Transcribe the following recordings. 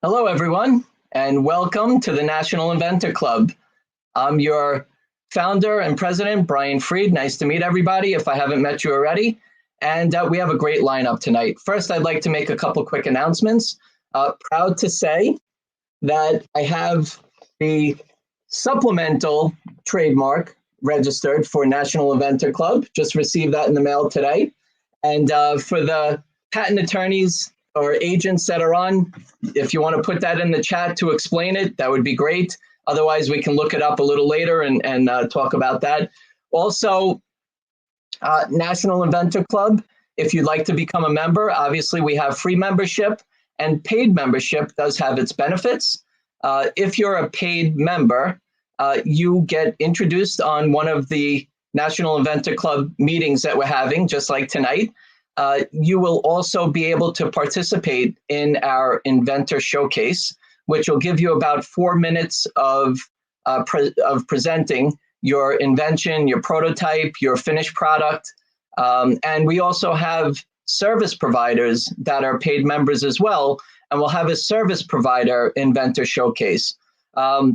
Hello, everyone, and welcome to the National Inventor Club. I'm your founder and president, Brian Freed. Nice to meet everybody if I haven't met you already. And we have a great lineup tonight. First, I'd like to make a couple quick announcements. Proud to say that I have the supplemental trademark registered for National Inventor Club. Just received that in the mail today. And for the patent attorneys or agents that are on, if you want to put that in the chat to explain it, that would be great. Otherwise, we can look it up a little later and talk about that. Also, National Inventor Club, if you'd like to become a member, obviously we have free membership, and paid membership does have its benefits. If you're a paid member, you get introduced on one of the National Inventor Club meetings that we're having, just like tonight. You will also be able to participate in our Inventor Showcase, which will give you about 4 minutes of presenting your invention, your prototype, your finished product. And we also have service providers that are paid members as well, and we'll have a service provider Inventor Showcase. A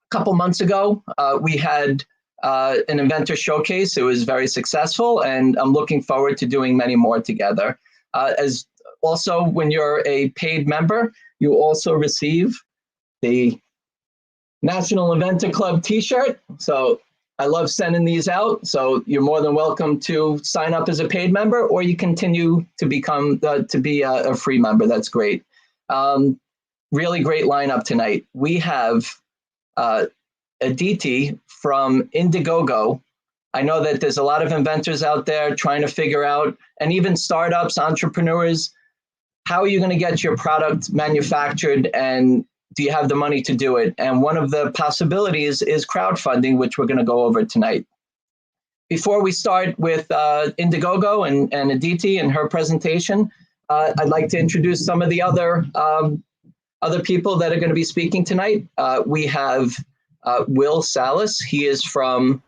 couple months ago, we had an Inventor Showcase. It was very successful, and I'm looking forward to doing many more together. As also, when you're a paid member, you also receive the National Inventor Club t-shirt. So I love sending these out. So you're more than welcome to sign up as a paid member, or you continue to become to be a free member. That's great. Really great lineup tonight. We have Aditi from Indiegogo. I know that there's a lot of inventors out there trying to figure out, and even startups, entrepreneurs, how are you going to get your product manufactured, and do you have the money to do it? And one of the possibilities is crowdfunding, which we're going to go over tonight. Before we start with Indiegogo and Aditi and her presentation, I'd like to introduce some of the other people that are going to be speaking tonight. We have Will Salas. He is from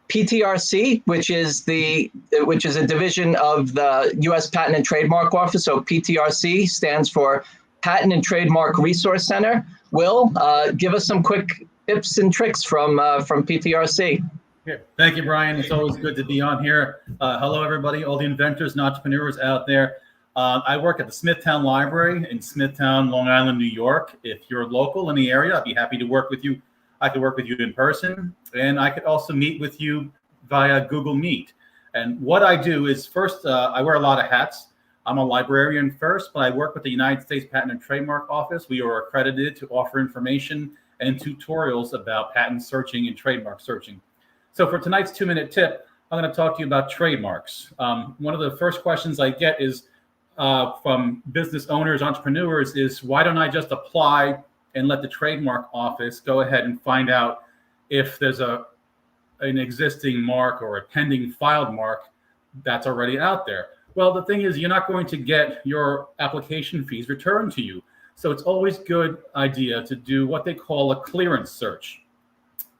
PTRC, which is a division of the U.S. Patent and Trademark Office. So PTRC stands for Patent and Trademark Resource Center. Will, give us some quick tips and tricks from PTRC. Yeah. Thank you, Brian. It's always good to be on here. Hello, everybody, all the inventors and entrepreneurs out there. I work at the Smithtown Library in Smithtown, Long Island, New York. If you're local in the area, I'd be happy to work with you. I could work with you in person, and I could also meet with you via Google Meet. And what I do is, first, I wear a lot of hats. I'm a librarian first, but I work with the United States Patent and Trademark Office. We are accredited to offer information and tutorials about patent searching and trademark searching. So for tonight's 2-minute tip, I'm going to talk to you about trademarks. One of the first questions I get is from business owners, entrepreneurs, is why don't I just apply and let the trademark office go ahead and find out if there's an existing mark or a pending filed mark that's already out there. Well, the thing is, you're not going to get your application fees returned to you. So it's always a good idea to do what they call a clearance search.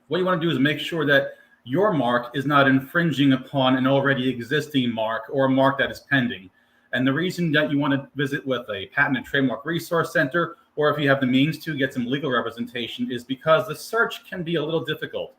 What you want to do is make sure that your mark is not infringing upon an already existing mark or a mark that is pending. And the reason that you want to visit with a Patent and Trademark Resource Center, or if you have the means to get some legal representation, is because the search can be a little difficult.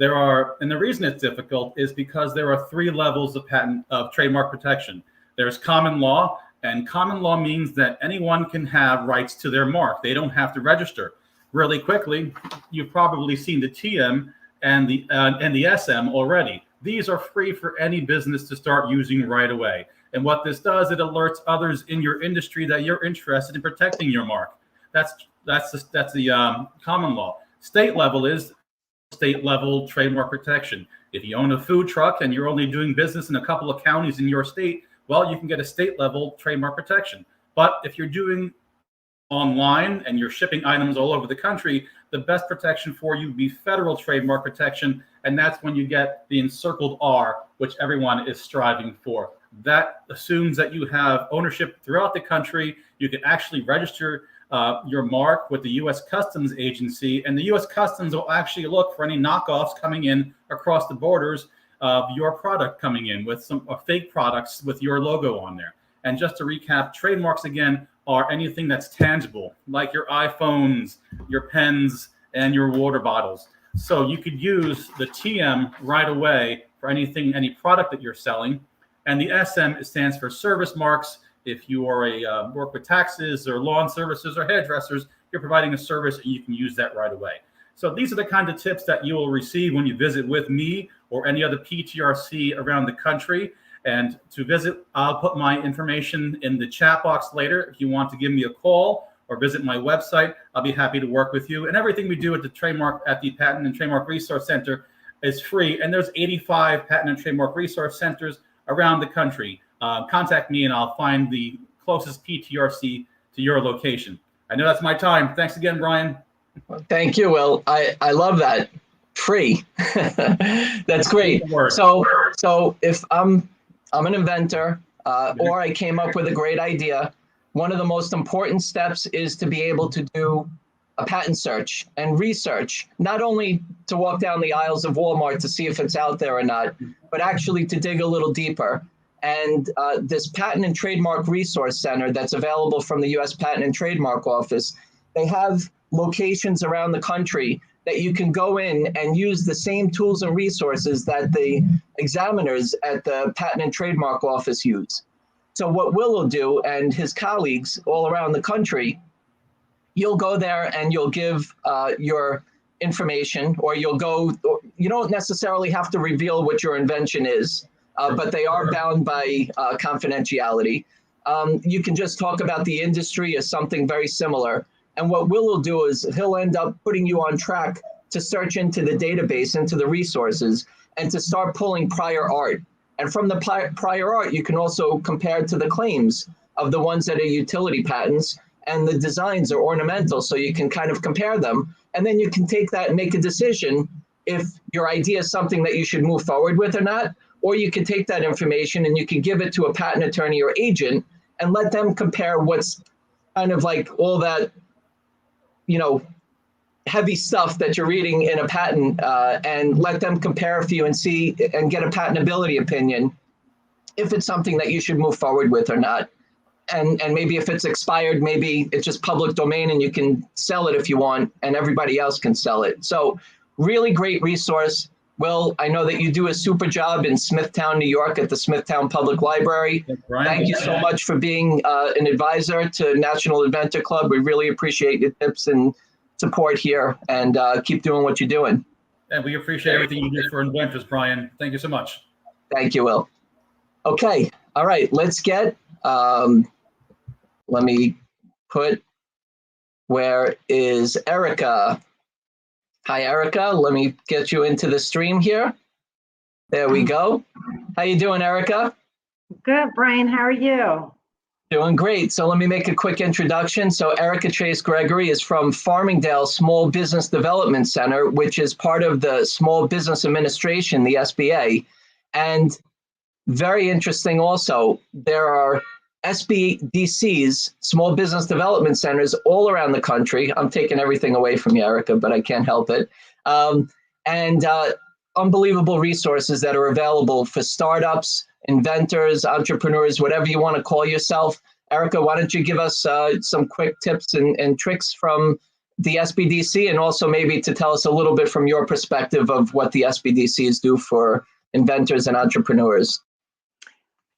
And the reason it's difficult is because there are 3 levels of trademark protection. There's common law, and common law means that anyone can have rights to their mark. They don't have to register. Really quickly, you've probably seen the TM and the SM already. These are free for any business to start using right away. And what this does, it alerts others in your industry that you're interested in protecting your mark. That's the common law. State level is state level trademark protection. If you own a food truck and you're only doing business in a couple of counties in your state, well, you can get a state level trademark protection. But if you're doing online and you're shipping items all over the country, the best protection for you would be federal trademark protection. And that's when you get the encircled R, which everyone is striving for. That assumes that you have ownership throughout the country. You can actually register your mark with the U.S. Customs Agency, and the U.S. Customs will actually look for any knockoffs coming in across the borders of your product coming in with some fake products with your logo on there. And just to recap, trademarks, again, are anything that's tangible, like your iPhones, your pens, and your water bottles. So you could use the TM right away for anything, any product that you're selling. And the SM stands for service marks. If you are a work with taxes or lawn services or hairdressers, you're providing a service and you can use that right away. So these are the kind of tips that you will receive when you visit with me or any other PTRC around the country. And to visit, I'll put my information in the chat box later. If you want to give me a call or visit my website, I'll be happy to work with you. And everything we do at the Patent and Trademark Resource Center is free. And there's 85 Patent and Trademark Resource Centers around the country. Contact me and I'll find the closest PTRC to your location. I know that's my time. Thanks again, Brian. Thank you, Will. I love that. Free. That's great. So if I'm an inventor or I came up with a great idea, one of the most important steps is to be able to do a patent search and research, not only to walk down the aisles of Walmart to see if it's out there or not, but actually to dig a little deeper. And this Patent and Trademark Resource Center that's available from the U.S. Patent and Trademark Office, they have locations around the country that you can go in and use the same tools and resources that the examiners at the Patent and Trademark Office use. So what Will will do, and his colleagues all around the country, you'll go there and you'll give your information, or you don't necessarily have to reveal what your invention is, but they are bound by confidentiality. You can just talk about the industry as something very similar. And what Will do is he'll end up putting you on track to search into the database, into the resources, and to start pulling prior art. And from the prior art, you can also compare to the claims of the ones that are utility patents, and the designs are ornamental, so you can kind of compare them. And then you can take that and make a decision if your idea is something that you should move forward with or not. Or you can take that information and you can give it to a patent attorney or agent and let them compare what's kind of like all that, heavy stuff that you're reading in a patent, and let them compare for you and see and get a patentability opinion if it's something that you should move forward with or not. And maybe if it's expired, maybe it's just public domain and you can sell it if you want and everybody else can sell it. So really great resource. Will, I know that you do a super job in Smithtown, New York at the Smithtown Public Library. Thank you so much for being an advisor to National Inventor Club. We really appreciate your tips and support here, and keep doing what you're doing. And we appreciate everything you do for inventors, Brian. Thank you so much. Thank you, Will. Okay, all right, let's get, let me put, where is Erica? Hi, Erica. Let me get you into the stream here. There we go. How you doing, Erica? Good, Brian. How are you? Doing great. So let me make a quick introduction. So Erica Chase Gregory is from Farmingdale Small Business Development Center, which is part of the Small Business Administration, the SBA. And very interesting also, there are SBDCs, Small Business Development Centers, all around the country. I'm taking everything away from you, Erica, but I can't help it. And unbelievable resources that are available for startups, inventors, entrepreneurs, whatever you want to call yourself. Erica, why don't you give us some quick tips and tricks from the SBDC, and also maybe to tell us a little bit from your perspective of what the SBDCs do for inventors and entrepreneurs.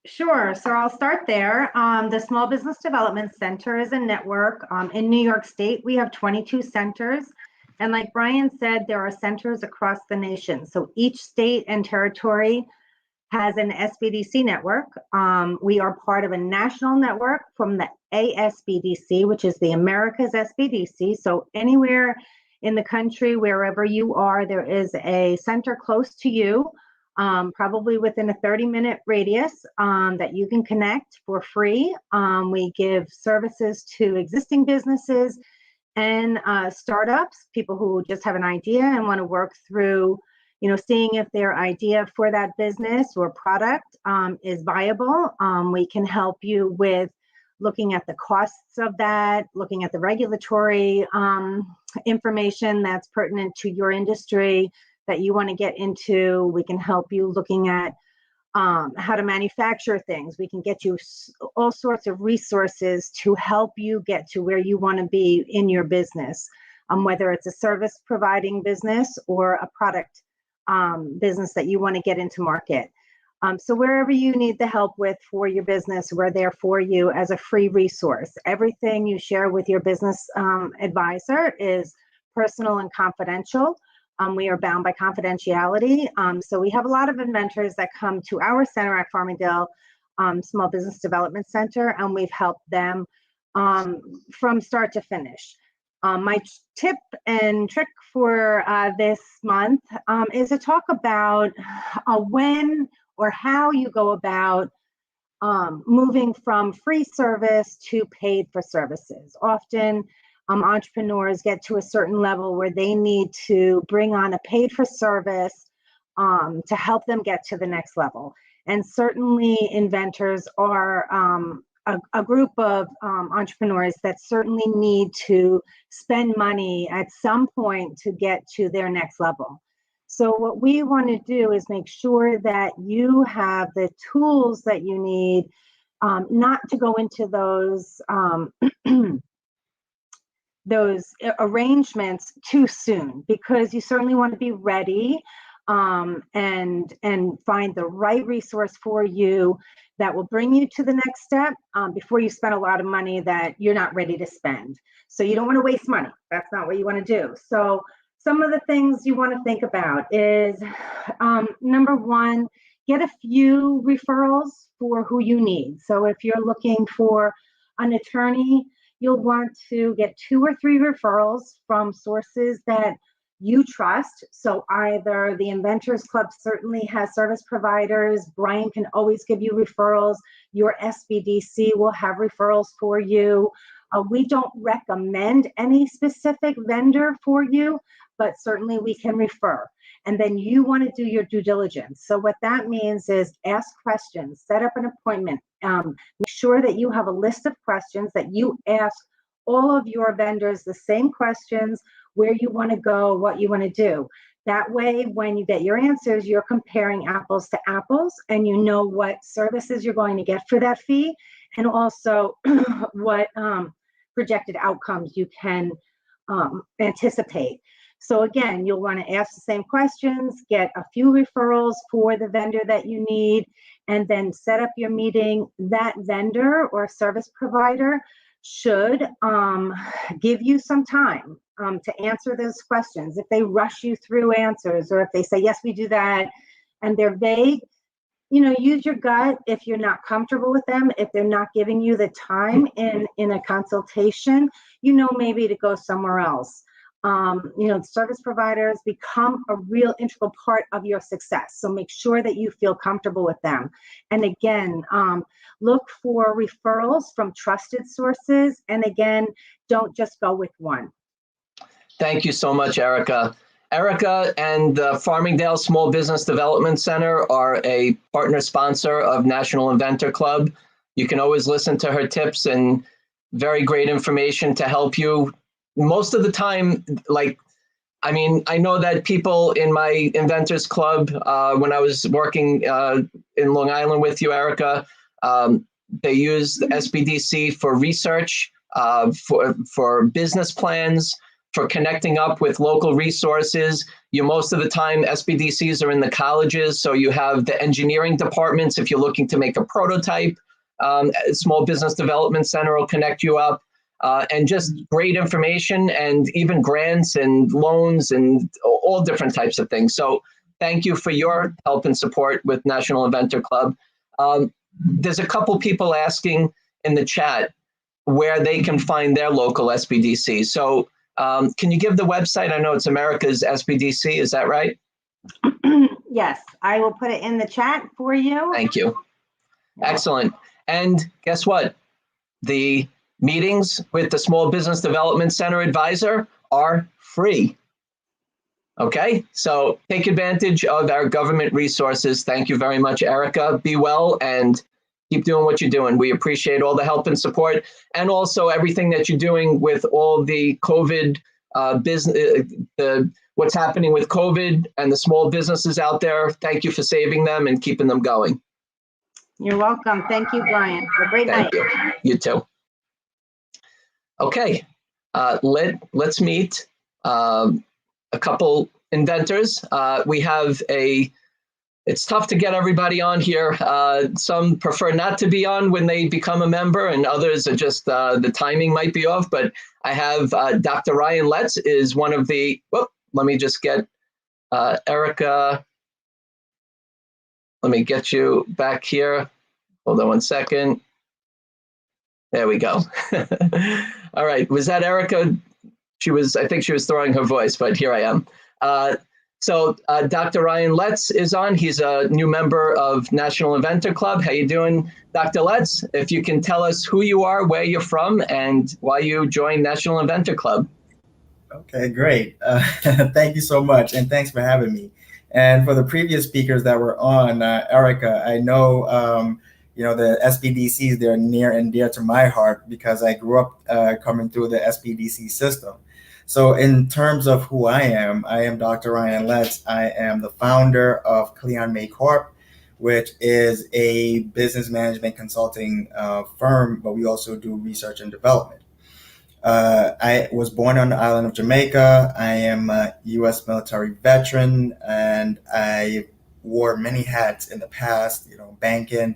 Sure. So I'll start there. The Small Business Development Center is a network. In New York State, we have 22 centers. And like Brian said, there are centers across the nation. So each state and territory has an SBDC network. We are part of a national network from the ASBDC, which is the America's SBDC. So anywhere in the country, wherever you are, there is a center close to you, probably within a 30-minute radius, that you can connect for free. We give services to existing businesses and startups, people who just have an idea and want to work through, seeing if their idea for that business or product is viable. We can help you with looking at the costs of that, looking at the regulatory information that's pertinent to your industry, that you want to get into. We can help you looking at how to manufacture things. We can get you all sorts of resources to help you get to where you want to be in your business, whether it's a service providing business or a product business that you want to get into market. So wherever you need the help with for your business, we're there for you as a free resource. Everything you share with your business advisor is personal and confidential. We are bound by confidentiality. So we have a lot of inventors that come to our center at Farmingdale Small Business Development Center, and we've helped them from start to finish. My tip and trick for this month is to talk about when or how you go about moving from free service to paid for services. Often entrepreneurs get to a certain level where they need to bring on a paid for service to help them get to the next level. And certainly inventors are a group of entrepreneurs that certainly need to spend money at some point to get to their next level. So what we want to do is make sure that you have the tools that you need, not to go into those those arrangements too soon, because you certainly want to be ready and find the right resource for you that will bring you to the next step before you spend a lot of money that you're not ready to spend. So you don't want to waste money. That's not what you want to do. So some of the things you want to think about is, number one, get a few referrals for who you need. So if you're looking for an attorney, you'll want to get 2 or 3 referrals from sources that you trust. So either the Inventors Club certainly has service providers. Brian can always give you referrals. Your SBDC will have referrals for you. We don't recommend any specific vendor for you, but certainly we can refer. And then you want to do your due diligence. So what that means is ask questions, set up an appointment, make sure that you have a list of questions that you ask all of your vendors the same questions, where you want to go, what you want to do. That way, when you get your answers, you're comparing apples to apples, and you know what services you're going to get for that fee, and also what projected outcomes you can anticipate. So again, you'll want to ask the same questions, get a few referrals for the vendor that you need, and then set up your meeting. That vendor or service provider should give you some time to answer those questions. If they rush you through answers, or if they say, yes, we do that, and they're vague, use your gut. If you're not comfortable with them, if they're not giving you the time in a consultation, maybe to go somewhere else. Service providers become a real integral part of your success. So make sure that you feel comfortable with them. And again, look for referrals from trusted sources. And again, don't just go with one. Thank you so much, Erica. Erica and the Farmingdale Small Business Development Center are a partner sponsor of National Inventor Club. You can always listen to her tips and very great information to help you. Most of the time, I know that people in my Inventors Club, when I was working in Long Island with you, Erica, they use the SBDC for research, for business plans, for connecting up with local resources. Most of the time, SBDCs are in the colleges, so you have the engineering departments. If you're looking to make a prototype, Small Business Development Center will connect you up. And just great information, and even grants and loans and all different types of things. So thank you for your help and support with National Inventor Club. There's a couple people asking in the chat where they can find their local SBDC. So can you give the website? I know it's America's SBDC. Is that right? Yes, I will put it in the chat for you. Thank you. Excellent. And guess what? The meetings with the Small Business Development Center advisor are free. Okay, so take advantage of our government resources. Thank you very much, Erica. Be well and keep doing what you're doing. We appreciate all the help and support, and also everything that you're doing with all the COVID what's happening with COVID and the small businesses out there. Thank you for saving them and keeping them going. You're welcome. Thank you, Brian. Have a great night. Thank you. You too. Okay, let's meet a couple inventors. We have it's tough to get everybody on here. Some prefer not to be on when they become a member, and others are just, the timing might be off, but I have Dr. Ryan Letts is one of the, let me just get Erica. Let me get you back here. Hold on one second. There we go. All right, was that Erica? I think she was throwing her voice, but here I am. So Dr. Ryan Letts is on. He's a new member of National Inventor Club. How you doing, Dr. Letts? If you can tell us who you are, where you're from, and why you joined National Inventor Club. Okay, great. Thank you so much, and thanks for having me. And for the previous speakers that were on, Erica, I know the SBDCs, they're near and dear to my heart because I grew up coming through the SBDC system. So in terms of who I am Dr. Ryan Letts. I am the founder of Cleon May Corp, which is a business management consulting firm, but we also do research and development. I was born on the island of Jamaica. I am a U.S. military veteran, and I wore many hats in the past, banking.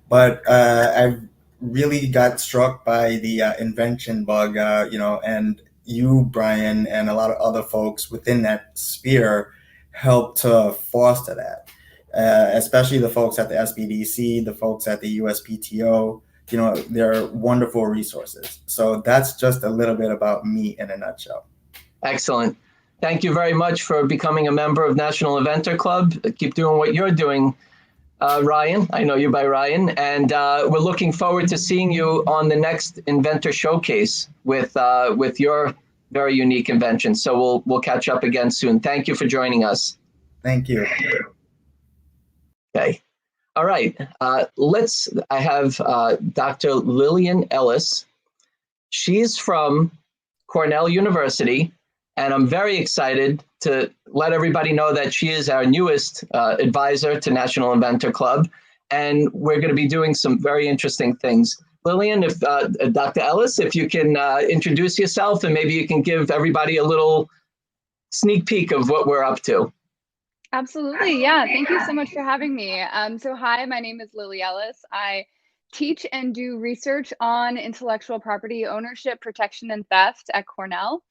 But I really got struck by the invention bug, and you, Brian, and a lot of other folks within that sphere helped to foster that, especially the folks at the SBDC, the folks at the USPTO. They're wonderful resources. So that's just a little bit about me in a nutshell. Excellent. Thank you very much for becoming a member of National Inventor Club. Keep doing what you're doing, Ryan. I know you by Ryan. And we're looking forward to seeing you on the next Inventor Showcase with your very unique invention. So we'll catch up again soon. Thank you for joining us. Thank you. Okay. All right. I have Dr. Lillian Ellis. She's from Cornell University, and I'm very excited to let everybody know that she is our newest advisor to National Inventor Club, and we're going to be doing some very interesting things. Lillian, if Dr. Ellis, if you can introduce yourself and maybe you can give everybody a little sneak peek of what we're up to. Absolutely. Yeah. Thank you so much for having me. So hi, my name is Lily Ellis. I teach and do research on intellectual property ownership, protection, and theft at Cornell.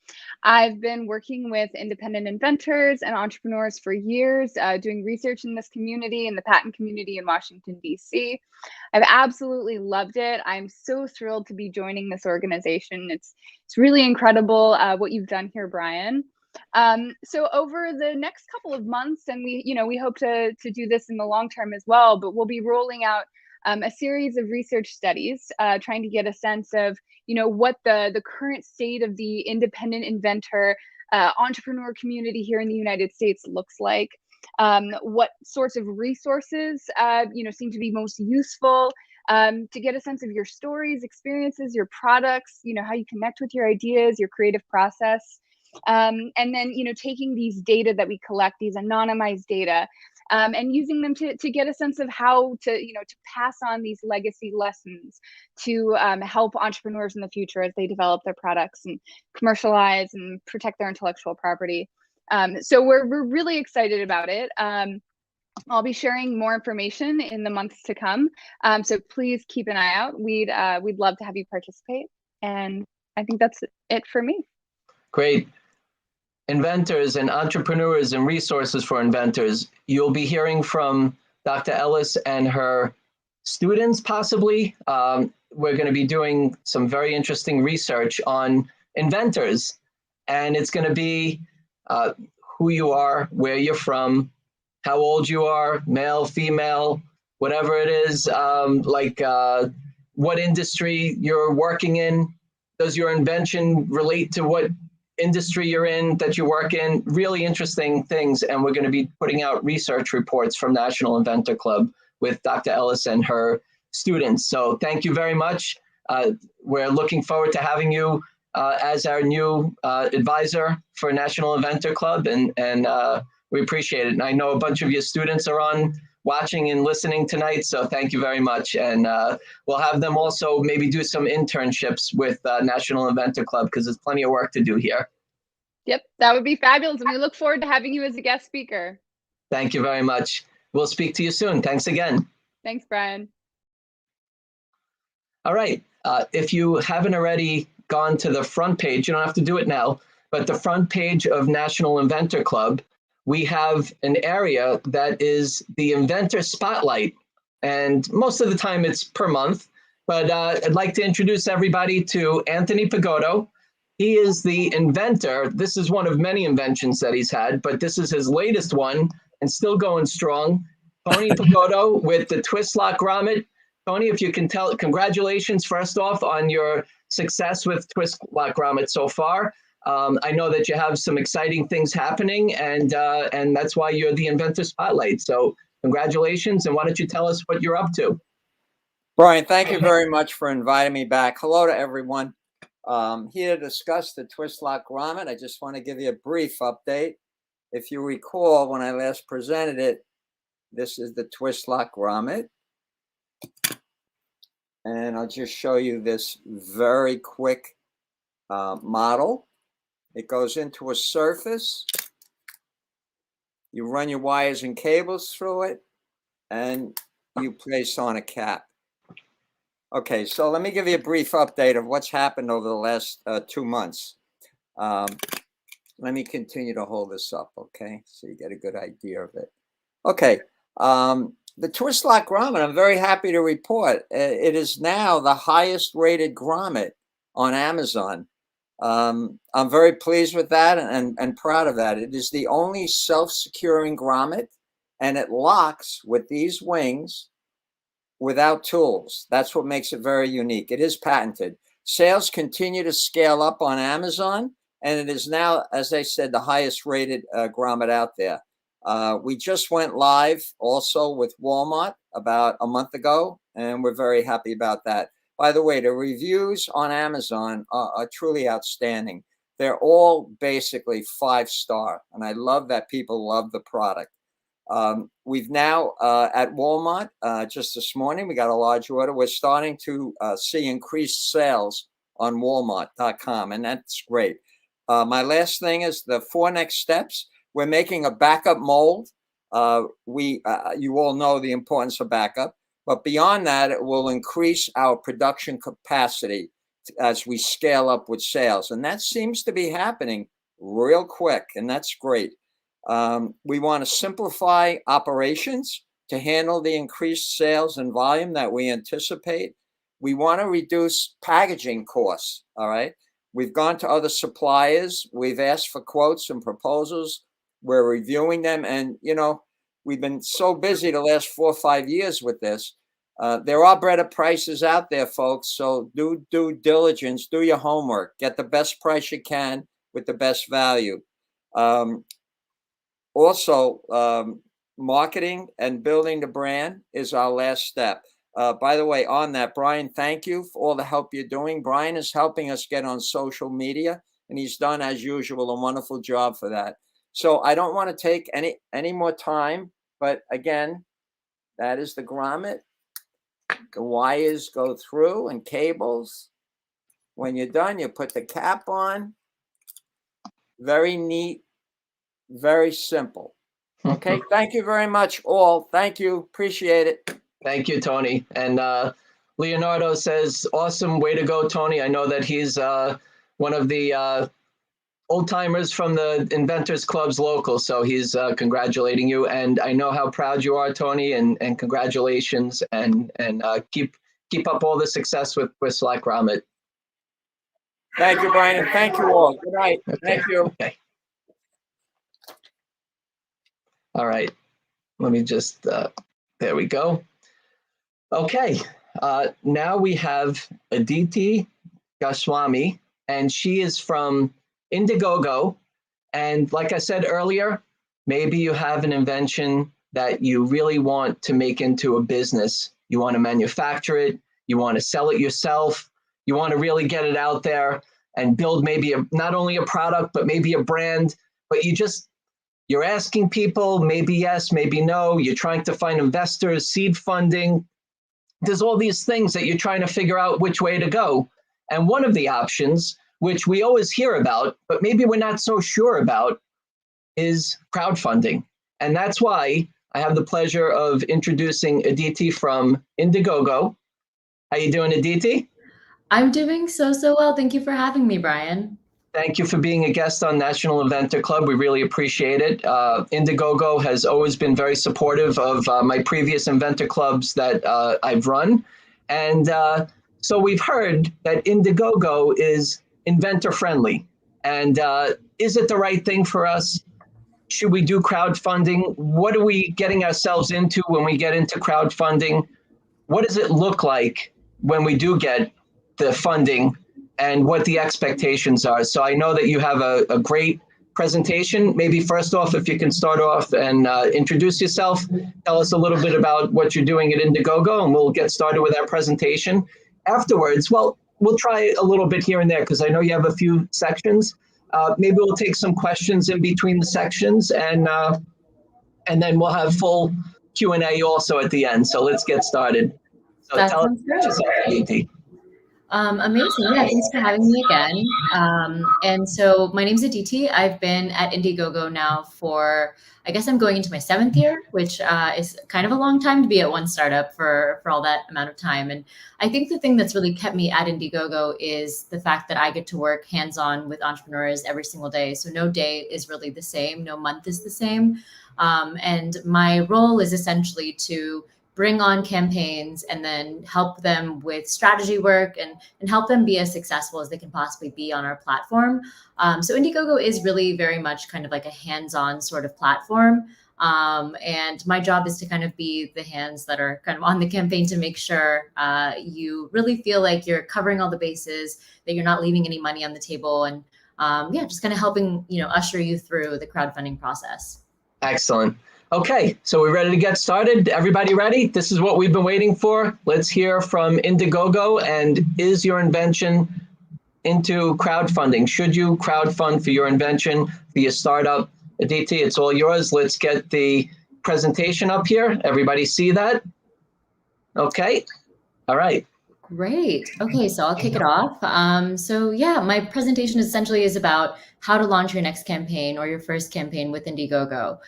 I've been working with independent inventors and entrepreneurs for years, doing research in this community, in the patent community in Washington, D.C. I've absolutely loved it. I'm so thrilled to be joining this organization. It's really incredible what you've done here, Brian. So over the next couple of months, and we hope to do this in the long term as well, but we'll be rolling out a series of research studies, trying to get a sense of, what the current state of the independent inventor entrepreneur community here in the United States looks like, what sorts of resources, seem to be most useful, to get a sense of your stories, experiences, your products, how you connect with your ideas, your creative process. And then, taking these data that we collect, these anonymized data, and using them to get a sense of how to pass on these legacy lessons to help entrepreneurs in the future as they develop their products and commercialize and protect their intellectual property. So we're really excited about it. I'll be sharing more information in the months to come. So please keep an eye out. We'd love to have you participate. And I think that's it for me. Great. Inventors and entrepreneurs and resources for inventors. You'll be hearing from Dr. Ellis and her students, possibly. We're going to be doing some very interesting research on inventors. And it's going to be who you are, where you're from, how old you are, male, female, whatever it is, what industry you're working in. Does your invention relate to what industry you're in, that you work in? Really interesting things. And we're going to be putting out research reports from National Inventor Club with Dr. Ellis and her students. So thank you very much. We're looking forward to having you as our new advisor for National Inventor Club, and we appreciate it. And I know a bunch of your students are on watching and listening tonight, so thank you very much. And we'll have them also maybe do some internships with National Inventor Club, because there's plenty of work to do here. Yep, that would be fabulous. And we look forward to having you as a guest speaker. Thank you very much. We'll speak to you soon. Thanks again. Thanks, Brian. All right. If you haven't already gone to the front page, you don't have to do it now, but the front page of National Inventor Club, we have an area that is the Inventor Spotlight. And most of the time it's per month, but I'd like to introduce everybody to Anthony Pagoda. He is the inventor. This is one of many inventions that he's had, but this is his latest one and still going strong. Tony Pagoda with the Twist Lock Grommet. Tony, if you can tell, congratulations first off on your success with Twist Lock Grommet so far. I know that you have some exciting things happening, and that's why you're the Inventor Spotlight. So congratulations, and why don't you tell us what you're up to? Brian, thank you very much for inviting me back. Hello to everyone. Here to discuss the Twist Lock Grommet. I just want to give you a brief update. If you recall, when I last presented it, this is the Twist Lock Grommet. And I'll just show you this very quick model. It goes into a surface. You run your wires and cables through it, and you place on a cap. Okay, so let me give you a brief update of what's happened over the last 2 months. Let me continue to hold this up, okay, so you get a good idea of it. Okay, the Twist Lock Grommet, I'm very happy to report, it is now the highest rated grommet on Amazon. I'm very pleased with that and proud of that. It is the only self-securing grommet, and it locks with these wings without tools. That's what makes it very unique. It is patented. Sales continue to scale up on Amazon, and it is now, as I said, the highest rated grommet out there. We just went live also with Walmart about a month ago, and we're very happy about that. By the way, the reviews on Amazon are truly outstanding. They're all basically 5-star, and I love that people love the product. We've now, at Walmart, just this morning, we got a large order. We're starting to see increased sales on Walmart.com, and that's great. My last thing is the 4 next steps. We're making a backup mold. You all know the importance of backup. But beyond that, it will increase our production capacity as we scale up with sales. And that seems to be happening real quick, and that's great. We want to simplify operations to handle the increased sales and volume that we anticipate. We want to reduce packaging costs, all right? We've gone to other suppliers. We've asked for quotes and proposals. We're reviewing them. And, you know, we've been so busy the last 4 or 5 years with this. There are better prices out there, folks. So do due diligence, do your homework, get the best price you can with the best value. Also, marketing and building the brand is our last step. By the way, on that, Brian, thank you for all the help you're doing. Brian is helping us get on social media, and he's done, as usual, a wonderful job for that. So I don't want to take any more time, but again, that is the grommet. The wires go through and cables. When you're done, you put the cap on. Very neat, very simple. Okay, thank you very much, all. Thank you, appreciate it. Thank you, Tony. And Leonardo says, awesome, way to go, Tony. I know that he's one of the old timers from the Inventors Club's local, so he's congratulating you. And I know how proud you are, Tony, and congratulations, and keep up all the success with Twist Lock Grommet. Thank you, Brian, and thank you all. Good night. Okay. Thank you. Okay. All right. Let me just, there we go. Okay. Now we have Aditi Goswami, and she is from Indiegogo. And like I said earlier, maybe you have an invention that you really want to make into a business. You want to manufacture it. You want to sell it yourself. You want to really get it out there. and build maybe not only a product, but maybe a brand, but you're asking people, maybe yes, maybe no. You're trying to find investors, seed funding. There's all these things that you're trying to figure out which way to go. And one of the options, which we always hear about, but maybe we're not so sure about, is crowdfunding. And that's why I have the pleasure of introducing Aditi from Indiegogo. How you doing, Aditi? I'm doing so well. Thank you for having me, Brian. Thank you for being a guest on National Inventor Club. We really appreciate it. Indiegogo has always been very supportive of my previous inventor clubs that I've run. And so we've heard that Indiegogo is inventor friendly. And is it the right thing for us? Should we do crowdfunding? What are we getting ourselves into when we get into crowdfunding? What does it look like when we do get the funding, and what the expectations are? So I know that you have a great presentation. Maybe first off, if you can start off and introduce yourself, tell us a little bit about what you're doing at Indiegogo, and we'll get started with our presentation. Afterwards, well, we'll try a little bit here and there because I know you have a few sections. Maybe we'll take some questions in between the sections, and then we'll have full Q&A also at the end. So let's get started. So That tell us sounds about yourself, Aditi. Amazing. Yeah, thanks for having me again. And so my name's Aditi. I've been at Indiegogo now for, I guess I'm going into my 7th year, which is kind of a long time to be at one startup for all that amount of time. And I think the thing that's really kept me at Indiegogo is the fact that I get to work hands-on with entrepreneurs every single day. So no day is really the same. No month is the same. And my role is essentially to bring on campaigns and then help them with strategy work and help them be as successful as they can possibly be on our platform. So Indiegogo is really very much kind of like a hands-on sort of platform. And my job is to kind of be the hands that are kind of on the campaign to make sure you really feel like you're covering all the bases, that you're not leaving any money on the table, and just kind of helping, usher you through the crowdfunding process. Excellent. Okay, so we're ready to get started. Everybody ready? This is what we've been waiting for. Let's hear from Indiegogo. And is your invention into crowdfunding? Should you crowdfund for your invention, for your startup? Aditi, it's all yours. Let's get the presentation up here. Everybody see that? Okay. All right. Great. Okay, so I'll kick it off. My presentation essentially is about how to launch your next campaign or your first campaign with Indiegogo.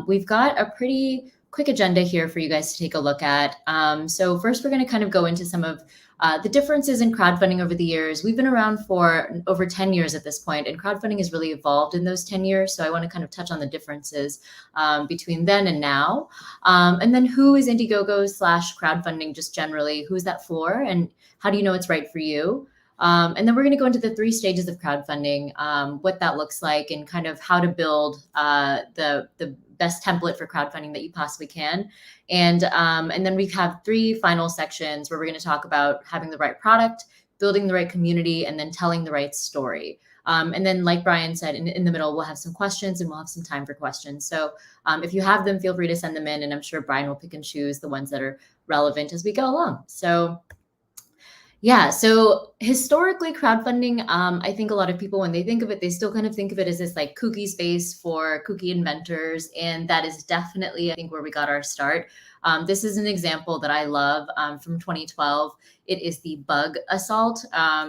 We've got a pretty quick agenda here for you guys to take a look at. So first, we're going to kind of go into some of the differences in crowdfunding over the years. We've been around for over 10 years at this point, and crowdfunding has really evolved in those 10 years. So I want to kind of touch on the differences between then and now. And then who is Indiegogo / crowdfunding just generally? Who's that for? And how do you know it's right for you? And then we're going to go into the 3 stages of crowdfunding, what that looks like, and kind of how to build the best template for crowdfunding that you possibly can. And then we have 3 final sections where we're going to talk about having the right product, building the right community, and then telling the right story. And then, like Brian said, in the middle, we'll have some questions and we'll have some time for questions. So if you have them, feel free to send them in, and I'm sure Brian will pick and choose the ones that are relevant as we go along. So historically, crowdfunding, I think a lot of people, when they think of it, they still kind of think of it as this like kooky space for kooky inventors. And that is definitely, I think, where we got our start. This is an example that I love from 2012. It is the bug assault.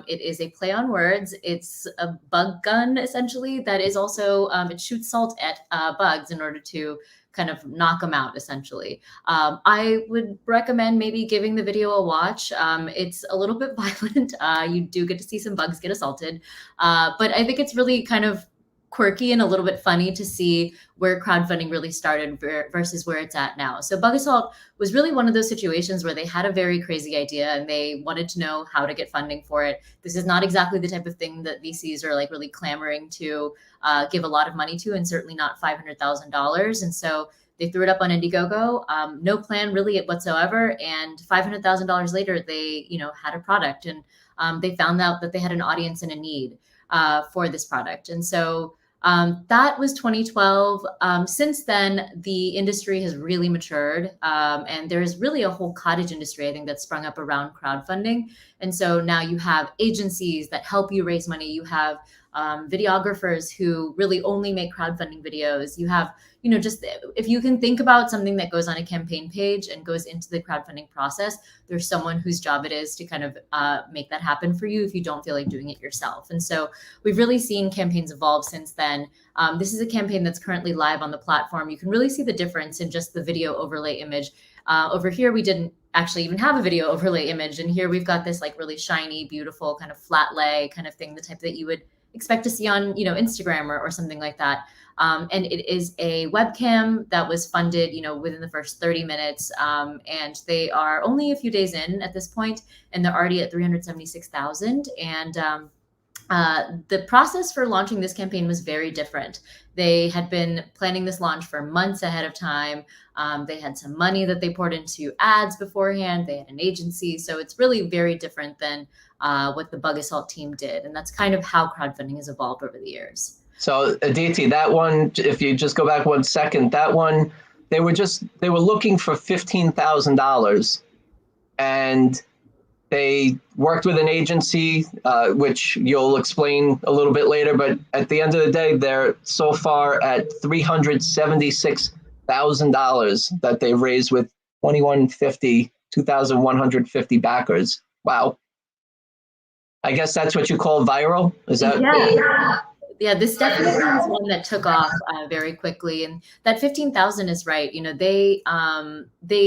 It is a play on words. It's a bug gun, essentially, that is also, it shoots salt at bugs in order to kind of knock them out, essentially. I would recommend maybe giving the video a watch. It's a little bit violent. You do get to see some bugs get assaulted. But I think it's really kind of quirky and a little bit funny to see where crowdfunding really started versus where it's at now. So Bug Assault was really one of those situations where they had a very crazy idea and they wanted to know how to get funding for it. This is not exactly the type of thing that VCs are like really clamoring to give a lot of money to, and certainly not $500,000. And so they threw it up on Indiegogo, no plan really whatsoever. And $500,000 later, they had a product, and they found out that they had an audience and a need for this product. And so That was 2012. Since then, the industry has really matured, and there's really a whole cottage industry, I think, that's sprung up around crowdfunding. And so now you have agencies that help you raise money. You have videographers who really only make crowdfunding videos. You have, just if you can think about something that goes on a campaign page and goes into the crowdfunding process, there's someone whose job it is to kind of make that happen for you if you don't feel like doing it yourself. And so we've really seen campaigns evolve since then. This is a campaign that's currently live on the platform. You can really see the difference in just the video overlay image. Over here, we didn't actually even have a video overlay image. And here we've got this like really shiny, beautiful kind of flat lay kind of thing, the type that you would expect to see on, Instagram or something like that. And it is a webcam that was funded, within the first 30 minutes. And they are only a few days in at this point, and they're already at 376,000. And the process for launching this campaign was very different. They had been planning this launch for months ahead of time. They had some money that they poured into ads beforehand. They had an agency. So it's really very different than what the Bug Assault team did. And that's kind of how crowdfunding has evolved over the years. So Aditi, that one, if you just go back 1 second, that one, they were looking for $15,000, and they worked with an agency, which you'll explain a little bit later. But at the end of the day, they're so far at $376,000 that they raised with 2,150 backers. Wow. I guess that's what you call viral? Is that? Yeah, this definitely is one that took off very quickly, and that 15,000 is right. They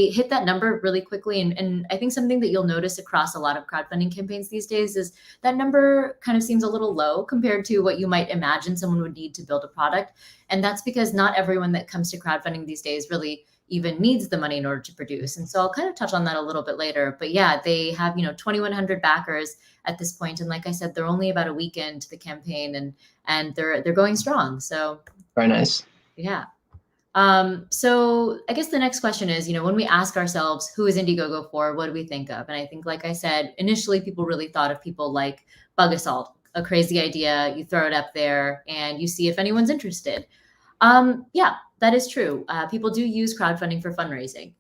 hit that number really quickly, and I think something that you'll notice across a lot of crowdfunding campaigns these days is that number kind of seems a little low compared to what you might imagine someone would need to build a product, and that's because not everyone that comes to crowdfunding these days really even needs the money in order to produce. And so I'll kind of touch on that a little bit later. But yeah, they have 2,100 backers at this point, and like I said, they're only about a week into the campaign, and they're going strong. So very nice. Yeah. So I guess the next question is, when we ask ourselves, who is Indiegogo for? What do we think of? And I think, like I said, initially people really thought of people like Bug Assault, a crazy idea. You throw it up there and you see if anyone's interested. Yeah, that is true. People do use crowdfunding for fundraising.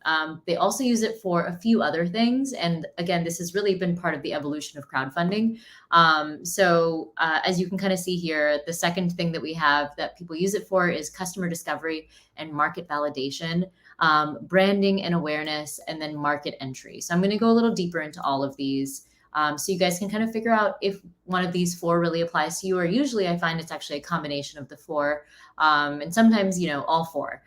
They also use it for a few other things. And again, this has really been part of the evolution of crowdfunding. So as you can kind of see here, the second thing that we have that people use it for is customer discovery and market validation, branding and awareness, and then market entry. So I'm going to go a little deeper into all of these. So you guys can kind of figure out if one of these four really applies to you, or usually I find it's actually a combination of the four, and sometimes, all four.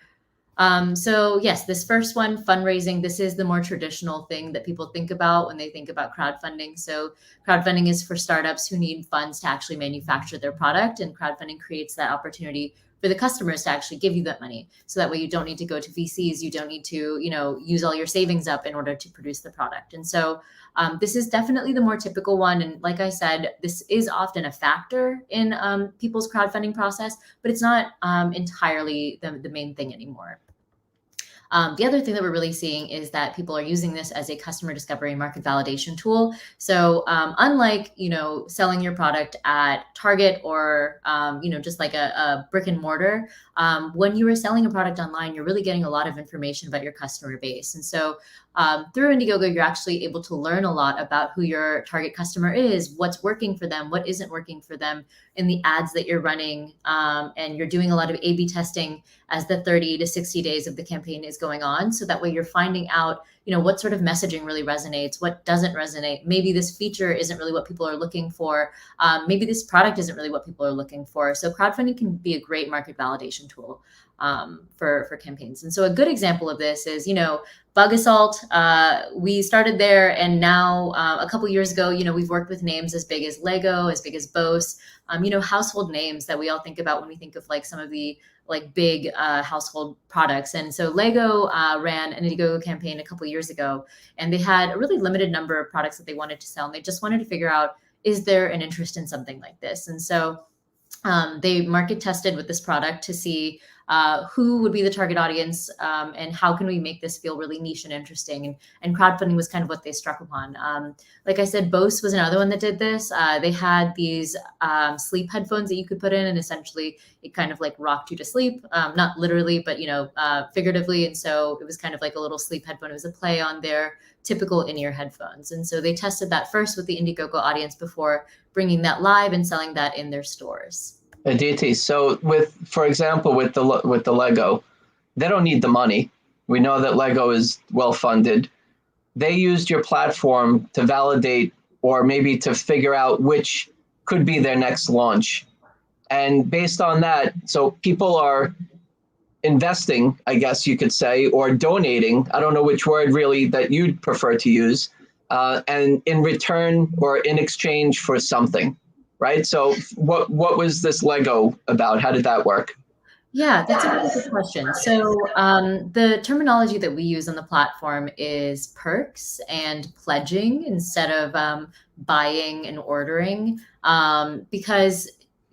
So yes, this first one, fundraising, this is the more traditional thing that people think about when they think about crowdfunding. So crowdfunding is for startups who need funds to actually manufacture their product, and crowdfunding creates that opportunity for the customers to actually give you that money. So that way you don't need to go to VCs, you don't need to, use all your savings up in order to produce the product. And so this is definitely the more typical one. And like I said, this is often a factor in people's crowdfunding process, but it's not entirely the main thing anymore. The other thing that we're really seeing is that people are using this as a customer discovery and market validation tool. So unlike, selling your product at Target or, just like a brick and mortar, when you are selling a product online, you're really getting a lot of information about your customer base. And so through Indiegogo, you're actually able to learn a lot about who your target customer is, what's working for them, what isn't working for them in the ads that you're running. And you're doing a lot of A/B testing as the 30 to 60 days of the campaign is going on. So that way you're finding out, what sort of messaging really resonates, what doesn't resonate. Maybe this feature isn't really what people are looking for. Maybe this product isn't really what people are looking for. So crowdfunding can be a great market validation tool for campaigns. And so a good example of this is, Bug Assault. We started there, and now a couple years ago, we've worked with names as big as Lego, as big as Bose, household names that we all think about when we think of like some of the big household products. And so Lego ran an Indiegogo campaign a couple years ago, and they had a really limited number of products that they wanted to sell, and they just wanted to figure out, is there an interest in something like this? And so They market tested with this product to see who would be the target audience, and how can we make this feel really niche and interesting. And crowdfunding was kind of what they struck upon. Like I said, Bose was another one that did this. They had these sleep headphones that you could put in, and essentially it kind of like rocked you to sleep, not literally, but figuratively. And so it was kind of like a little sleep headphone. It was a play on their typical in-ear headphones. And so they tested that first with the Indiegogo audience before bringing that live and selling that in their stores. Aditi, so for example, with the Lego, they don't need the money. We know that Lego is well funded. They used your platform to validate or maybe to figure out which could be their next launch. And based on that, so people are investing, I guess you could say, or donating, I don't know which word really that you'd prefer to use, and in return or in exchange for something. Right. So what was this Lego about? How did that work? Yeah, that's a really good question. So the terminology that we use on the platform is perks and pledging instead of buying and ordering, because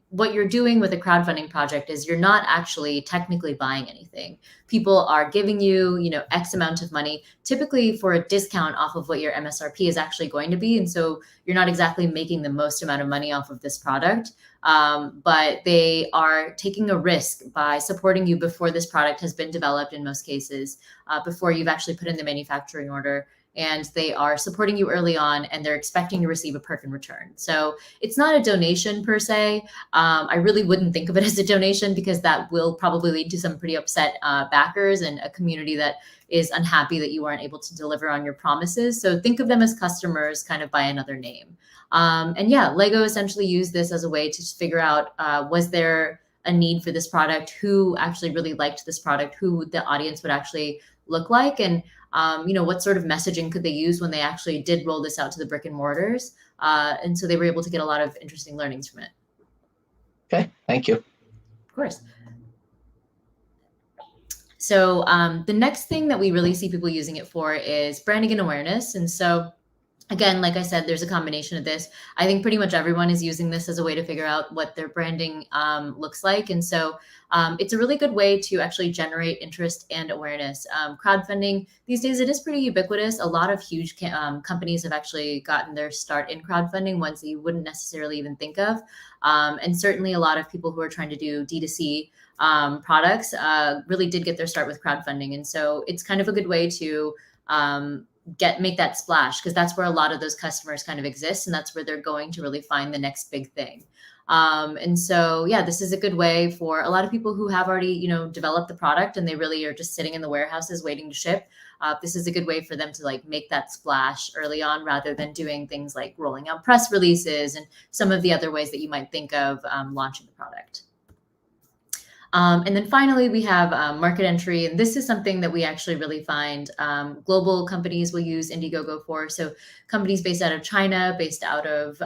what you're doing with a crowdfunding project is you're not actually technically buying anything. People are giving you, X amount of money, typically for a discount off of what your MSRP is actually going to be. And so you're not exactly making the most amount of money off of this product, but they are taking a risk by supporting you before this product has been developed in most cases, before you've actually put in the manufacturing order. And they are supporting you early on, and they're expecting to receive a perk in return. So it's not a donation per se. I really wouldn't think of it as a donation, because that will probably lead to some pretty upset backers and a community that is unhappy that you weren't able to deliver on your promises. So think of them as customers kind of by another name. And yeah, Lego essentially used this as a way to figure out, was there a need for this product? Who actually really liked this product? Who the audience would actually look like? And what sort of messaging could they use when they actually did roll this out to the brick and mortars? And so they were able to get a lot of interesting learnings from it. Okay, thank you. Of course. So the next thing that we really see people using it for is branding and awareness. And so again, like I said, there's a combination of this. I think pretty much everyone is using this as a way to figure out what their branding looks like. And so it's a really good way to actually generate interest and awareness. Crowdfunding, these days, it is pretty ubiquitous. A lot of huge companies have actually gotten their start in crowdfunding, ones that you wouldn't necessarily even think of. And certainly a lot of people who are trying to do D2C products really did get their start with crowdfunding. And so it's kind of a good way to make that splash, because that's where a lot of those customers kind of exist, and that's where they're going to really find the next big thing. And so, yeah, this is a good way for a lot of people who have already, developed the product and they really are just sitting in the warehouses waiting to ship. This is a good way for them to make that splash early on, rather than doing things like rolling out press releases and some of the other ways that you might think of launching the product. And then finally, we have market entry. And this is something that we actually really find global companies will use Indiegogo for. So companies based out of China, based out of,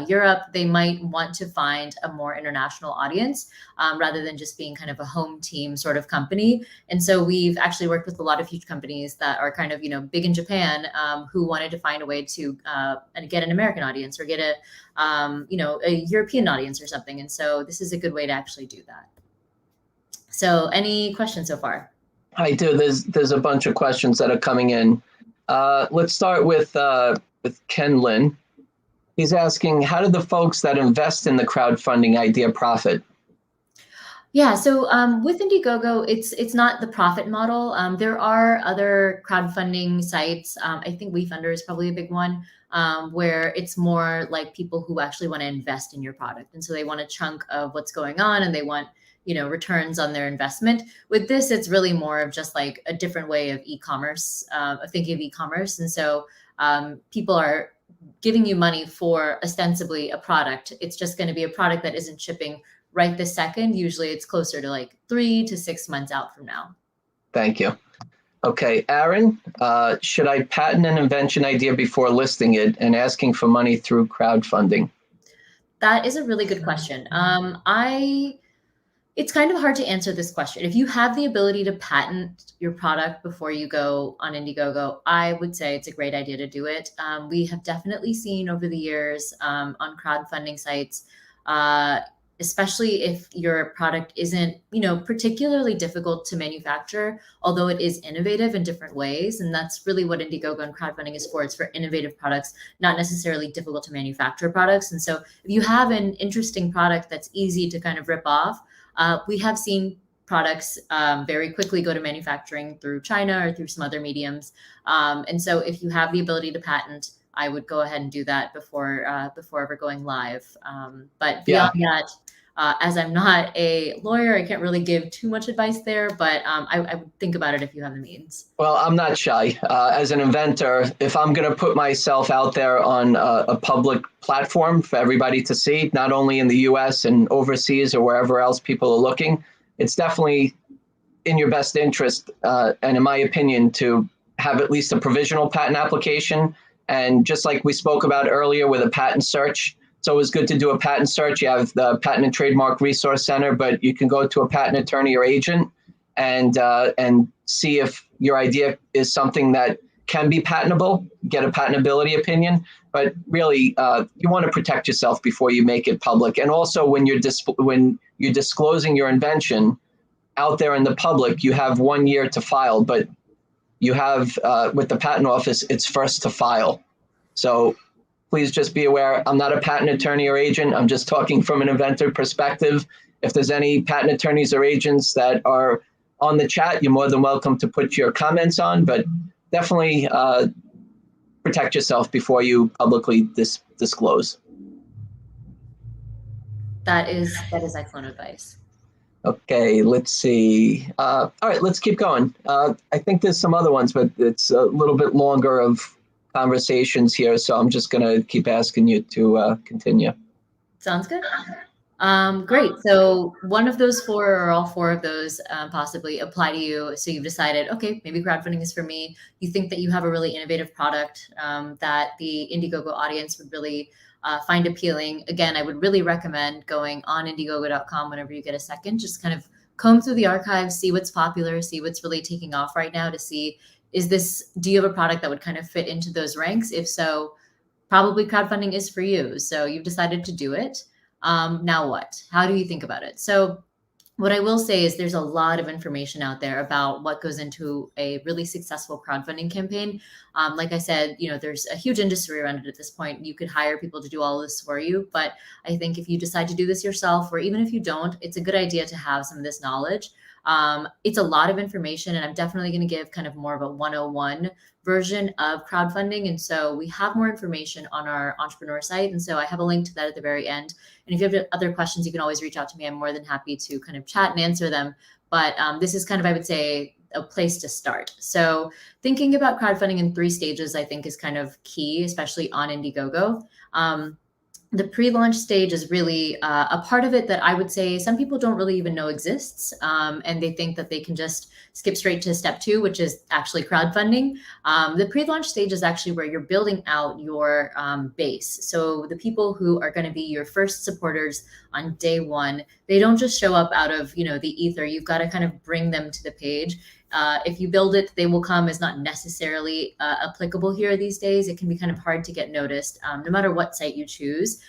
Europe, they might want to find a more international audience rather than just being kind of a home team sort of company. And so we've actually worked with a lot of huge companies that are kind of, big in Japan, who wanted to find a way to get an American audience or get a European audience or something. And so this is a good way to actually do that. So any questions so far? I do. There's a bunch of questions that are coming in. Let's start with Ken Lin. He's asking, how do the folks that invest in the crowdfunding idea profit? Yeah, so with Indiegogo, it's not the profit model. There are other crowdfunding sites. I think WeFunder is probably a big one, where it's more like people who actually want to invest in your product. And so they want a chunk of what's going on, and they want returns on their investment. With this, it's really more of just like a different way of e-commerce, of thinking of e-commerce. And so people are giving you money for ostensibly a product. It's just going to be a product that isn't shipping right this second. Usually it's closer to like 3 to 6 months out from now. Thank you. Okay, Aaron, should I patent an invention idea before listing it and asking for money through crowdfunding? That is a really good question. It's kind of hard to answer this question. If you have the ability to patent your product before you go on Indiegogo, I would say it's a great idea to do it. We have definitely seen over the years on crowdfunding sites especially if your product isn't, particularly difficult to manufacture, although it is innovative in different ways. And that's really what Indiegogo and crowdfunding is for. It's for innovative products, not necessarily difficult to manufacture products. And so if you have an interesting product that's easy to kind of rip off, we have seen products very quickly go to manufacturing through China or through some other mediums. And so if you have the ability to patent, I would go ahead and do that before ever going live. But beyond that, as I'm not a lawyer, I can't really give too much advice there, but I would think about it if you have the means. Well, I'm not shy. As an inventor, if I'm going to put myself out there on a public platform for everybody to see, not only in the US and overseas or wherever else people are looking, it's definitely in your best interest, and in my opinion, to have at least a provisional patent application. And just like we spoke about earlier with a patent search, it's always good to do a patent search. You have the Patent and Trademark Resource Center, but you can go to a patent attorney or agent and see if your idea is something that can be patentable, get a patentability opinion. But really, you want to protect yourself before you make it public. And also, when you're disclosing your invention out there in the public, you have 1 year to file, but you have, with the patent office, it's first to file. So please just be aware, I'm not a patent attorney or agent. I'm just talking from an inventor perspective. If there's any patent attorneys or agents that are on the chat, you're more than welcome to put your comments on, but definitely protect yourself before you publicly disclose. That is excellent advice. Okay, let's see. All right, let's keep going. I think there's some other ones, but it's a little bit longer of conversations here, so I'm just going to keep asking you to continue. Sounds good. Great. So one of those four or all four of those possibly apply to you. So you've decided, okay, maybe crowdfunding is for me. You think that you have a really innovative product that the Indiegogo audience would really find appealing. Again, I would really recommend going on Indiegogo.com whenever you get a second. Just kind of comb through the archives, see what's popular, see what's really taking off right now to see, do you have a product that would kind of fit into those ranks? If so, probably crowdfunding is for you. So you've decided to do it. Now what? How do you think about it? So what I will say is there's a lot of information out there about what goes into a really successful crowdfunding campaign. Like I said, there's a huge industry around it at this point. You could hire people to do all this for you. But I think if you decide to do this yourself, or even if you don't, it's a good idea to have some of this knowledge. It's a lot of information, and I'm definitely going to give kind of more of a 101 version of crowdfunding. And so we have more information on our entrepreneur site. And so I have a link to that at the very end. And if you have other questions, you can always reach out to me. I'm more than happy to kind of chat and answer them. But this is kind of, I would say, a place to start. So thinking about crowdfunding in 3 stages, I think, is kind of key, especially on Indiegogo. The pre-launch stage is really a part of it that I would say some people don't really even know exists. And they think that they can just skip straight to step 2, which is actually crowdfunding. The pre-launch stage is actually where you're building out your base. So the people who are going to be your first supporters on day 1, they don't just show up out of, the ether. You've got to kind of bring them to the page. If you build it, they will come is not necessarily applicable here these days. It can be kind of hard to get noticed. No matter what site you choose,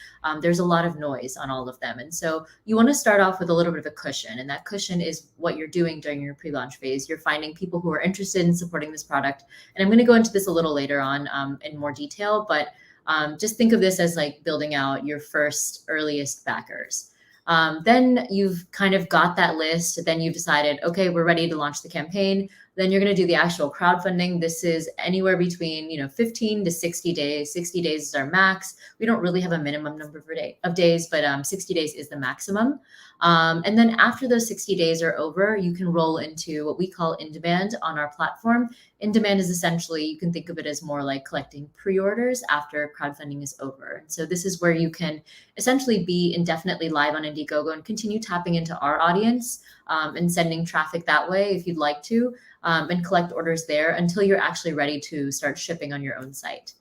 there's a lot of noise on all of them. And so you want to start off with a little bit of a cushion. And that cushion is what you're doing during your pre-launch phase. You're finding people who are interested in supporting this product. And I'm going to go into this a little later on in more detail, but just think of this as like building out your first earliest backers. Then you've kind of got that list. Then you've decided, okay, we're ready to launch the campaign. Then you're going to do the actual crowdfunding. This is anywhere between 15 to 60 days. 60 days is our max. We don't really have a minimum number of days, but 60 days is the maximum. And then after those 60 days are over, you can roll into what we call in-demand on our platform. In-demand is essentially, you can think of it as more like collecting pre-orders after crowdfunding is over. And so this is where you can essentially be indefinitely live on Indiegogo and continue tapping into our audience and sending traffic that way if you'd like to, and collect orders there until you're actually ready to start shipping on your own site.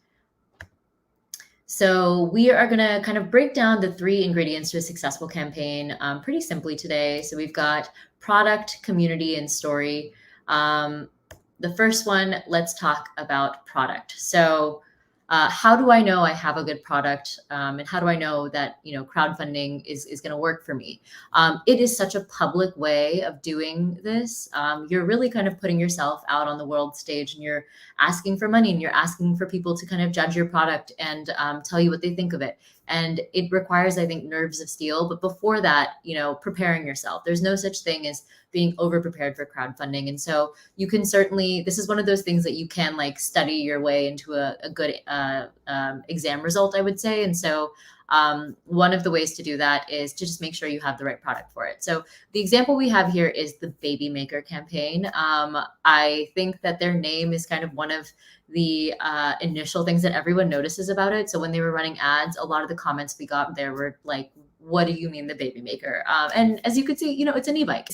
So we are going to kind of break down the 3 ingredients to a successful campaign pretty simply today. So we've got product, community, and story. The first one, let's talk about product. So how do I know I have a good product? And how do I know that, crowdfunding is going to work for me? It is such a public way of doing this. You're really kind of putting yourself out on the world stage, and you're asking for money, and you're asking for people to kind of judge your product and tell you what they think of it. And it requires, I think, nerves of steel. But before that, preparing yourself. There's no such thing as being over prepared for crowdfunding. And so you can certainly, this is one of those things that you can like study your way into a good exam result, I would say. And so one of the ways to do that is to just make sure you have the right product for it. So the example we have here is the Baby Maker campaign. I think that their name is kind of one of the initial things that everyone notices about it. So when they were running ads, a lot of the comments we got there were like, what do you mean the Baby Maker? And as you could see, it's an e-bike.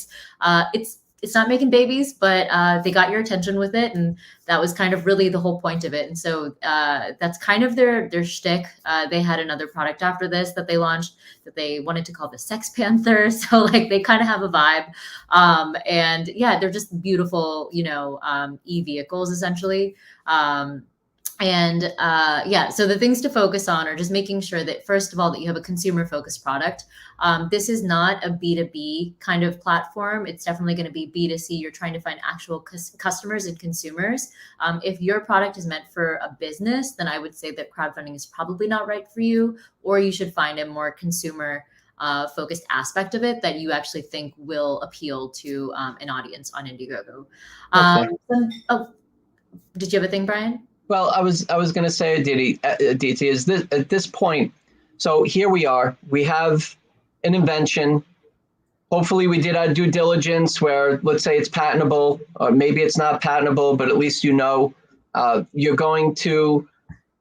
It's not making babies, but they got your attention with it. And that was kind of really the whole point of it. And so that's kind of their shtick. They had another product after this that they launched that they wanted to call the Sex Panther. So like they kind of have a vibe. And yeah, they're just beautiful, e-vehicles essentially. So the things to focus on are just making sure that, first of all, that you have a consumer focused product. This is not a B2B kind of platform. It's definitely going to be B2C. You're trying to find actual customers and consumers. If your product is meant for a business, then I would say that crowdfunding is probably not right for you, or you should find a more consumer focused aspect of it that you actually think will appeal to an audience on Indiegogo. Did you have a thing, Brian? Well, I was going to say, Aditi, is this at this point? So here we are. We have an invention. Hopefully, we did our due diligence. Where let's say it's patentable, or maybe it's not patentable, but at least you're going to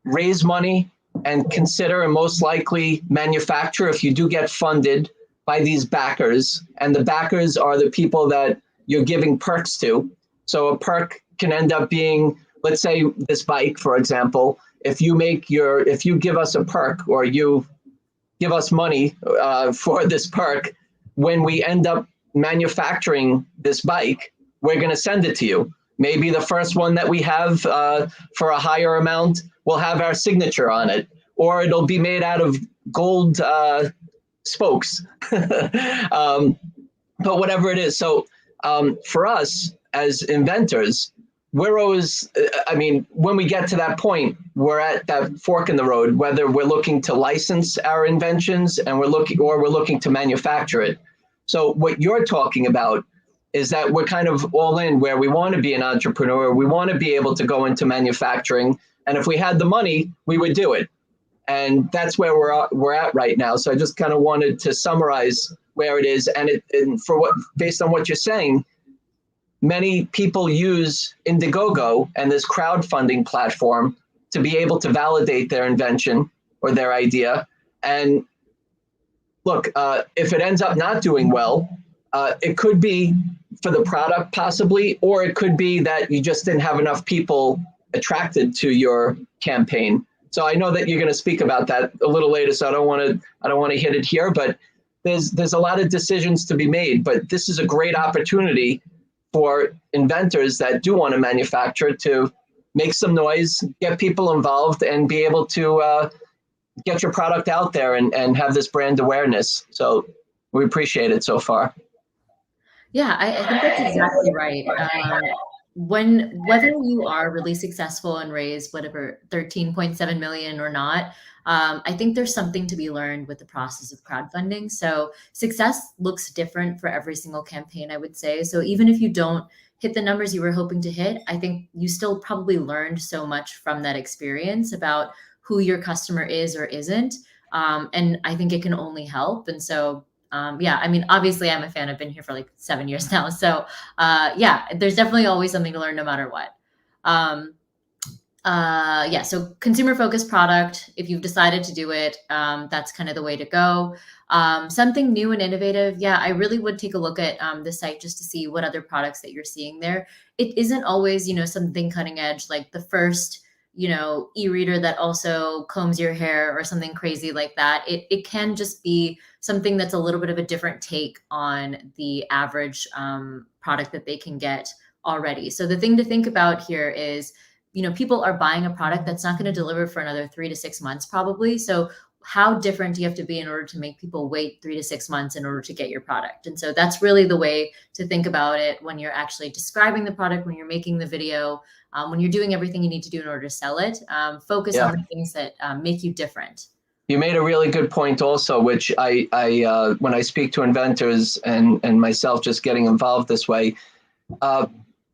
raise money and consider, and most likely manufacture if you do get funded by these backers. And the backers are the people that you're giving perks to. So a perk can end up being, let's say this bike, for example, if you give us a perk, or you give us money for this perk, when we end up manufacturing this bike, we're going to send it to you. Maybe the first one that we have for a higher amount will have our signature on it, or it'll be made out of gold spokes. But whatever it is. So for us as inventors, we're always, when we get to that point, we're at that fork in the road, whether we're looking to license our inventions and we're looking to manufacture it. So what you're talking about is that we're kind of all in, where we want to be an entrepreneur. We want to be able to go into manufacturing. And if we had the money, we would do it. And that's where we're at right now. So I just kind of wanted to summarize where it is. And based on what you're saying, many people use Indiegogo and this crowdfunding platform to be able to validate their invention or their idea. And look, if it ends up not doing well, it could be for the product possibly, or it could be that you just didn't have enough people attracted to your campaign. So I know that you're going to speak about that a little later, so I don't want to hit it here, but there's a lot of decisions to be made. But this is a great opportunity for inventors that do want to manufacture to make some noise, get people involved, and be able to get your product out there and have this brand awareness. So we appreciate it so far. Yeah, I think that's exactly right. Whether you are really successful and raise whatever 13.7 million or not, I think there's something to be learned with the process of crowdfunding. So success looks different for every single campaign, I would say. So even if you don't hit the numbers you were hoping to hit, I think you still probably learned so much from that experience about who your customer is or isn't. And I think it can only help. And so obviously I'm a fan. I've been here for like 7 years now. So there's definitely always something to learn no matter what. So consumer focused product, if you've decided to do it, that's kind of the way to go. Something new and innovative. Yeah, I really would take a look at the site just to see what other products that you're seeing there. It isn't always, something cutting edge, like the first, e-reader that also combs your hair or something crazy like that. It can just be something that's a little bit of a different take on the average product that they can get already. So the thing to think about here is people are buying a product that's not going to deliver for another 3 to 6 months probably. So how different do you have to be in order to make people wait 3 to 6 months in order to get your product? And so that's really the way to think about it when you're actually describing the product, when you're making the video, when you're doing everything you need to do in order to sell it. Focus on the things that make you different. You made a really good point also, which I when I speak to inventors and myself just getting involved this way,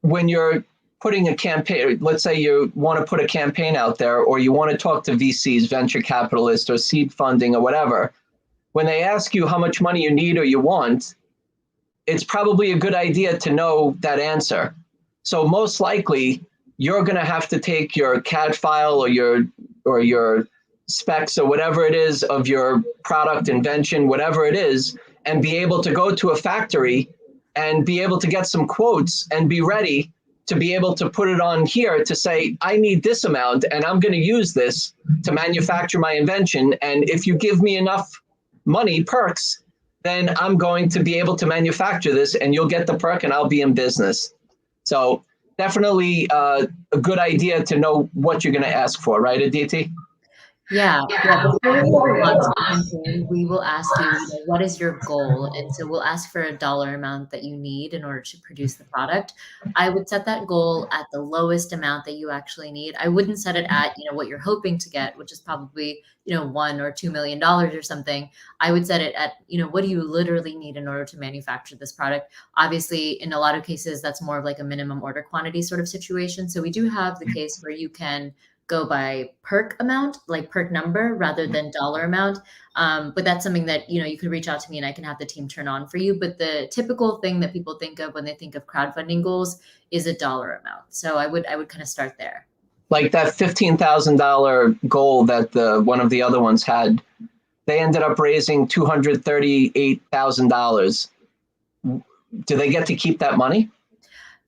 when you're putting a campaign, let's say you want to put a campaign out there, or you want to talk to VCs, venture capitalists, or seed funding or whatever, when they ask you how much money you need or you want, it's probably a good idea to know that answer. So most likely you're going to have to take your CAD file or your specs or whatever it is of your product, invention, whatever it is, and be able to go to a factory and be able to get some quotes and be ready to be able to put it on here to say, I need this amount and I'm going to use this to manufacture my invention. And if you give me enough money, perks, then I'm going to be able to manufacture this and you'll get the perk and I'll be in business. So definitely a good idea to know what you're going to ask for, right, Aditi? Yeah. Before we ever launch the campaign, we will ask you, what is your goal? And so we'll ask for a dollar amount that you need in order to produce the product. I would set that goal at the lowest amount that you actually need. I wouldn't set it at, what you're hoping to get, which is probably, $1 or $2 million or something. I would set it at, what do you literally need in order to manufacture this product? Obviously, in a lot of cases, that's more of like a minimum order quantity sort of situation. So we do have the case where you can go by perk amount, like perk number rather than dollar amount. But that's something that, you could reach out to me and I can have the team turn on for you. But the typical thing that people think of when they think of crowdfunding goals is a dollar amount. So I would kind of start there. Like that $15,000 goal that one of the other ones had, they ended up raising $238,000. Do they get to keep that money?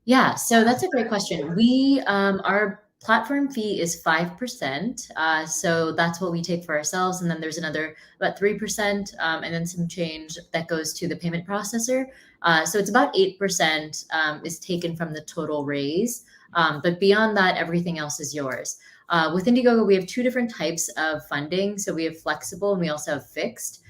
Yeah, so that's a great question. We our platform fee is 5%. So that's what we take for ourselves. And then there's another about 3% and then some change that goes to the payment processor. So it's about 8% is taken from the total raise. But beyond that, everything else is yours. With Indiegogo, we have two different types of funding. So we have flexible and we also have fixed.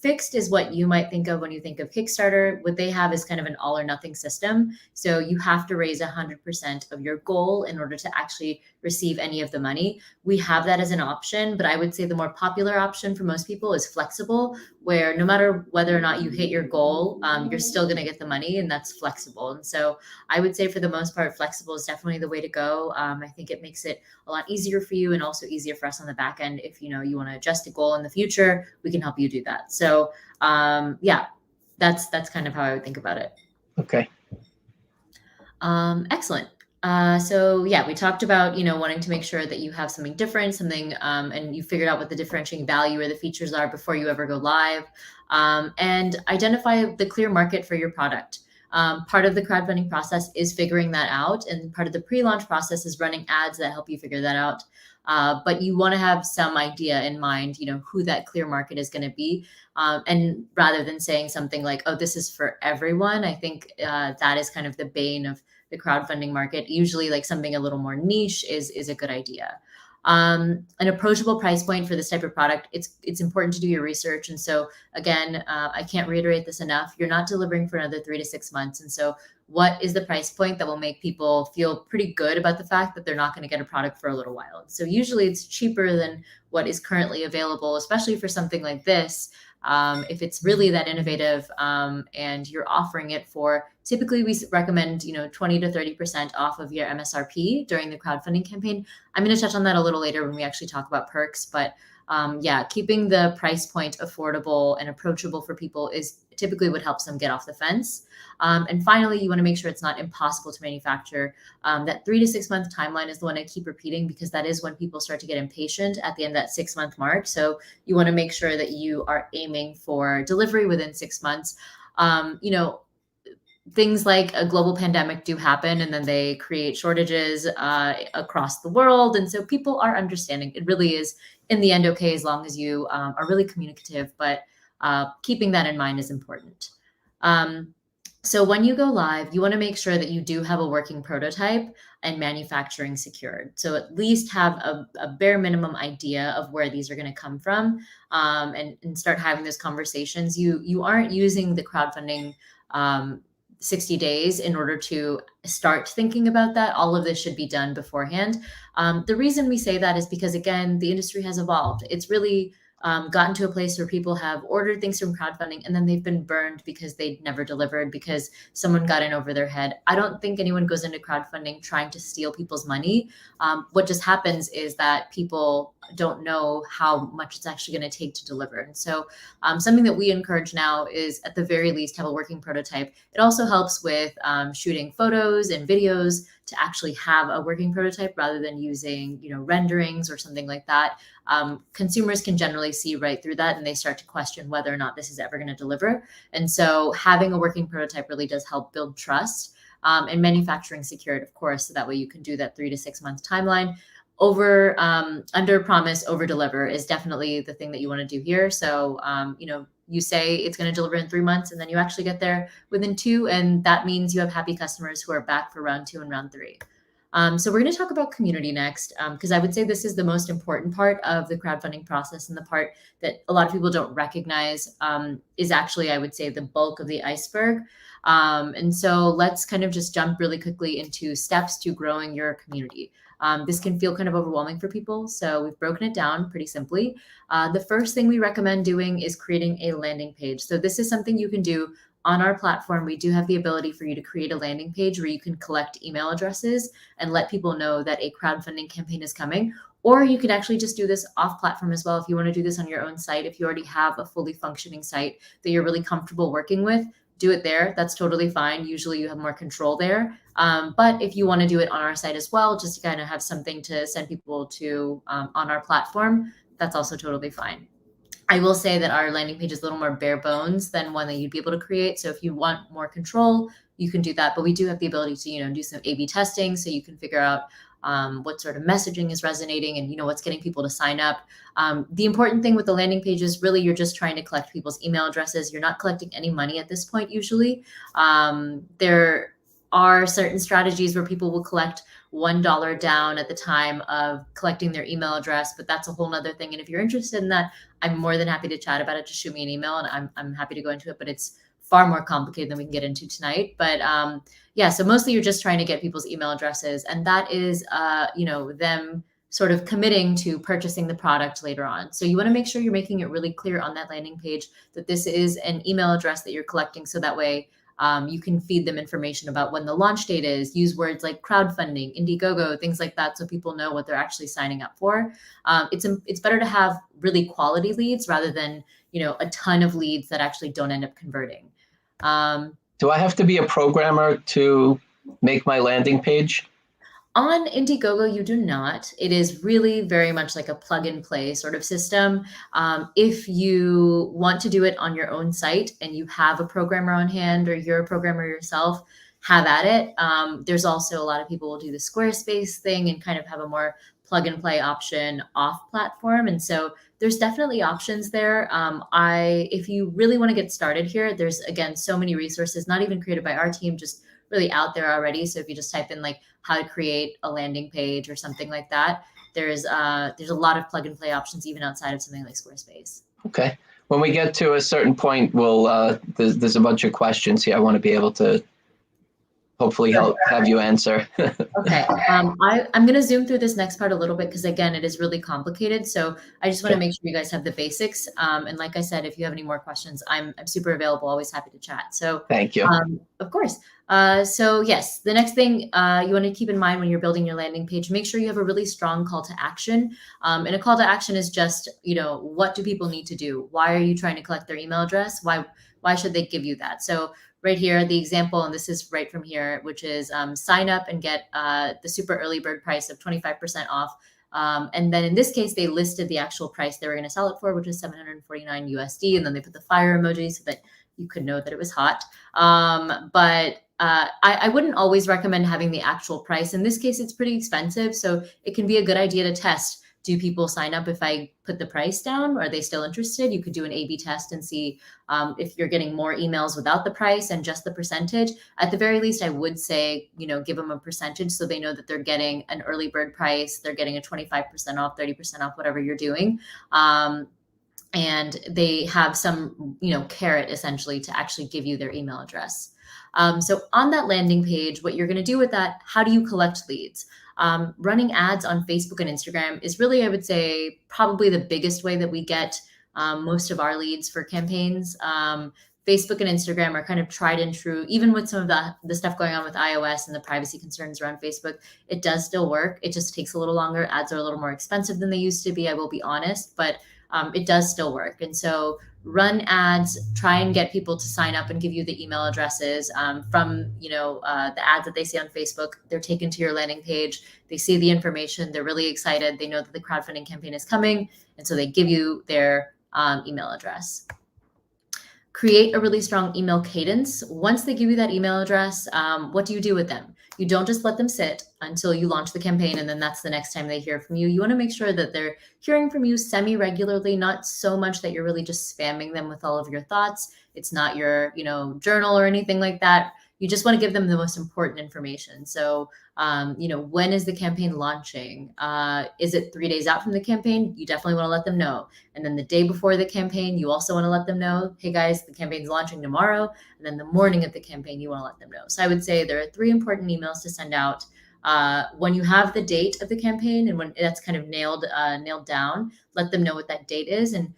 Fixed is what you might think of when you think of Kickstarter. What they have is kind of an all or nothing system. So you have to raise 100% of your goal in order to actually receive any of the money. We have that as an option, but I would say the more popular option for most people is flexible, where no matter whether or not you hit your goal, you're still going to get the money, and that's flexible. And so I would say for the most part, flexible is definitely the way to go. I think it makes it a lot easier for you and also easier for us on the back end. If you want to adjust a goal in the future, we can help you do that. So that's kind of how I would think about it. Okay. Excellent. So yeah, we talked about, wanting to make sure that you have something different, and you figured out what the differentiating value or the features are before you ever go live, and identify the clear market for your product. Part of the crowdfunding process is figuring that out. And part of the pre-launch process is running ads that help you figure that out. But you want to have some idea in mind, who that clear market is going to be. And rather than saying something like, oh, this is for everyone, I think that is kind of the bane of the crowdfunding market. Usually like something a little more niche is a good idea. An approachable price point for this type of product, it's important to do your research. And so again, I can't reiterate this enough. You're not delivering for another 3 to 6 months. And so what is the price point that will make people feel pretty good about the fact that they're not going to get a product for a little while? So usually it's cheaper than what is currently available, especially for something like this. If it's really that innovative and you're offering it for, typically we recommend 20 to 30% off of your MSRP during the crowdfunding campaign. I'm going to touch on that a little later when we actually talk about perks, but keeping the price point affordable and approachable for people is typically what helps them get off the fence. And finally, you want to make sure it's not impossible to manufacture. That 3 to 6 month timeline is the one I keep repeating because that is when people start to get impatient at the end of that 6 month mark. So you want to make sure that you are aiming for delivery within 6 months. Things like a global pandemic do happen, and then they create shortages across the world. And so people are understanding. It really is, in the end, okay, as long as you are really communicative, but keeping that in mind is important. So when you go live, you want to make sure that you do have a working prototype and manufacturing secured. So at least have a bare minimum idea of where these are going to come from, and start having those conversations. You aren't using the crowdfunding 60 days in order to start thinking about that. All of this should be done beforehand. The reason we say that is because, again, the industry has evolved. It's really gotten to a place where people have ordered things from crowdfunding and then they've been burned because they never delivered, because someone got in over their head. I don't think anyone goes into crowdfunding trying to steal people's money. What just happens is that people don't know how much it's actually going to take to deliver. And so something that we encourage now is, at the very least, have a working prototype. It also helps with shooting photos and videos to actually have a working prototype rather than using, renderings or something like that. Consumers can generally see right through that, and they start to question whether or not this is ever going to deliver. And so having a working prototype really does help build trust, and manufacturing secured, of course, so that way you can do that 3 to 6 month timeline. Under promise, over deliver is definitely the thing that you want to do here. So, you say it's going to deliver in 3 months, and then you actually get there within 2. And that means you have happy customers who are back for round 2 and round 3. So we're going to talk about community next, because I would say this is the most important part of the crowdfunding process, and the part that a lot of people don't recognize is actually, I would say, the bulk of the iceberg. And so let's kind of just jump really quickly into steps to growing your community. This can feel kind of overwhelming for people, so we've broken it down pretty simply. The first thing we recommend doing is creating a landing page. So this is something you can do on our platform. We do have the ability for you to create a landing page where you can collect email addresses and let people know that a crowdfunding campaign is coming. Or you could actually just do this off platform as well. If you want to do this on your own site, if you already have a fully functioning site that you're really comfortable working with, do it there. That's totally fine. Usually you have more control there. But if you want to do it on our site as well, just to kind of have something to send people to on our platform, that's also totally fine. I will say that our landing page is a little more bare bones than one that you'd be able to create. So if you want more control, you can do that. But we do have the ability to, do some A/B testing, so you can figure out what sort of messaging is resonating and, what's getting people to sign up. The important thing with the landing page is really you're just trying to collect people's email addresses. You're not collecting any money at this point, usually. There are certain strategies where people will collect $1 down at the time of collecting their email address, but that's a whole nother thing. And if you're interested in that, I'm more than happy to chat about it. Just shoot me an email and I'm happy to go into it, but it's far more complicated than we can get into tonight. But so mostly you're just trying to get people's email addresses, and that is, them sort of committing to purchasing the product later on. So you want to make sure you're making it really clear on that landing page that this is an email address that you're collecting, so that way you can feed them information about when the launch date is. Use words like crowdfunding, Indiegogo, things like that, so people know what they're actually signing up for. It's better to have really quality leads rather than a ton of leads that actually don't end up converting. Do I have to be a programmer to make my landing page? On Indiegogo, you do not. It is really very much like a plug and play sort of system. If you want to do it on your own site and you have a programmer on hand, or you're a programmer yourself, have at it. There's also a lot of people will do the Squarespace thing and kind of have a more plug and play option off platform. And so there's definitely options there. If you really want to get started here, there's, again, so many resources, not even created by our team, just really out there already. So if you just type in like how to create a landing page or something like that, there's a lot of plug and play options even outside of something like Squarespace. Okay. When we get to a certain point, there's a bunch of questions here I want to be able to hopefully have you answer. Okay. I'm going to zoom through this next part a little bit because, again, it is really complicated. So I just want to make sure you guys have the basics. And like I said, if you have any more questions, I'm super available, always happy to chat. So thank you. Of course. So yes, the next thing you want to keep in mind when you're building your landing page, make sure you have a really strong call to action. And a call to action is just, what do people need to do? Why are you trying to collect their email address? Why should they give you that? So right here, the example, and this is right from here, which is sign up and get the super early bird price of 25% off. And then in this case, they listed the actual price they were going to sell it for, which is $749 USD. And then they put the fire emoji so that you could know that it was hot. But I wouldn't always recommend having the actual price. In this case, it's pretty expensive. So it can be a good idea to test do people sign up if I put the price down? Are they still interested? You could do an A/B test and see if you're getting more emails without the price and just the percentage. At the very least, I would say, give them a percentage so they know that they're getting an early bird price. They're getting a 25% off, 30% off, whatever you're doing. And they have some, carrot essentially to actually give you their email address. So on that landing page, what you're going to do with that, how do you collect leads? Running ads on Facebook and Instagram is really, I would say, probably the biggest way that we get most of our leads for campaigns. Facebook and Instagram are kind of tried and true, even with some of the stuff going on with iOS and the privacy concerns around Facebook. It does still work. It just takes a little longer. Ads are a little more expensive than they used to be, I will be honest, but it does still work. And so run ads, try and get people to sign up and give you the email addresses from, the ads that they see on Facebook. They're taken to your landing page. They see the information. They're really excited. They know that the crowdfunding campaign is coming. And so they give you their email address. Create a really strong email cadence. Once they give you that email address, what do you do with them? You don't just let them sit until you launch the campaign and then that's the next time they hear from you. You want to make sure that they're hearing from you semi-regularly, not so much that you're really just spamming them with all of your thoughts. It's not your, journal or anything like that. You just want to give them the most important information. So, when is the campaign launching? Is it 3 days out from the campaign? You definitely want to let them know. And then the day before the campaign, you also want to let them know, hey guys, the campaign's launching tomorrow. And then the morning of the campaign, you want to let them know. So I would say there are 3 important emails to send out. When you have the date of the campaign and when that's kind of nailed down, let them know what that date is. And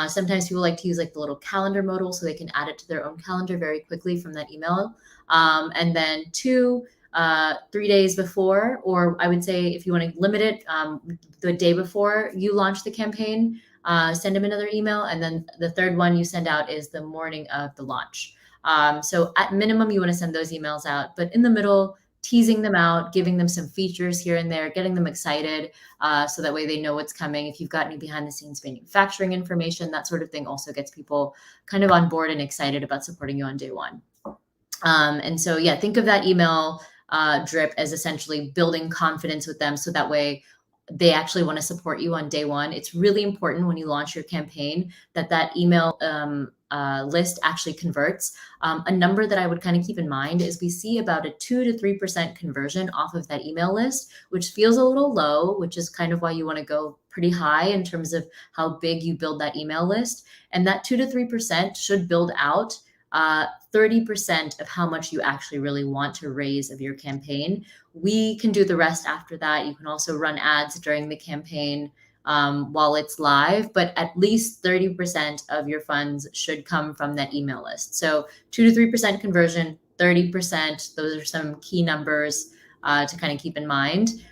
sometimes people like to use like the little calendar modal so they can add it to their own calendar very quickly from that email. And then 2, 3 days before, or I would say if you want to limit it, the day before you launch the campaign, send them another email. And then the third one you send out is the morning of the launch. So at minimum, you want to send those emails out, but in the middle, teasing them out, giving them some features here and there, getting them excited so that way they know what's coming. If you've got any behind the scenes manufacturing information, that sort of thing also gets people kind of on board and excited about supporting you on day one. And so, yeah, think of that email drip as essentially building confidence with them so that way they actually want to support you on day one. It's really important when you launch your campaign that email list actually converts. A number that I would kind of keep in mind is we see about a 2 to 3% conversion off of that email list, which feels a little low, which is kind of why you want to go pretty high in terms of how big you build that email list. And that 2 to 3% should build out 30% of how much you actually really want to raise of your campaign. We can do the rest after that. You can also run ads during the campaign while it's live, but at least 30% of your funds should come from that email list. So 2 to 3% conversion, 30%, those are some key numbers to kind of keep in mind.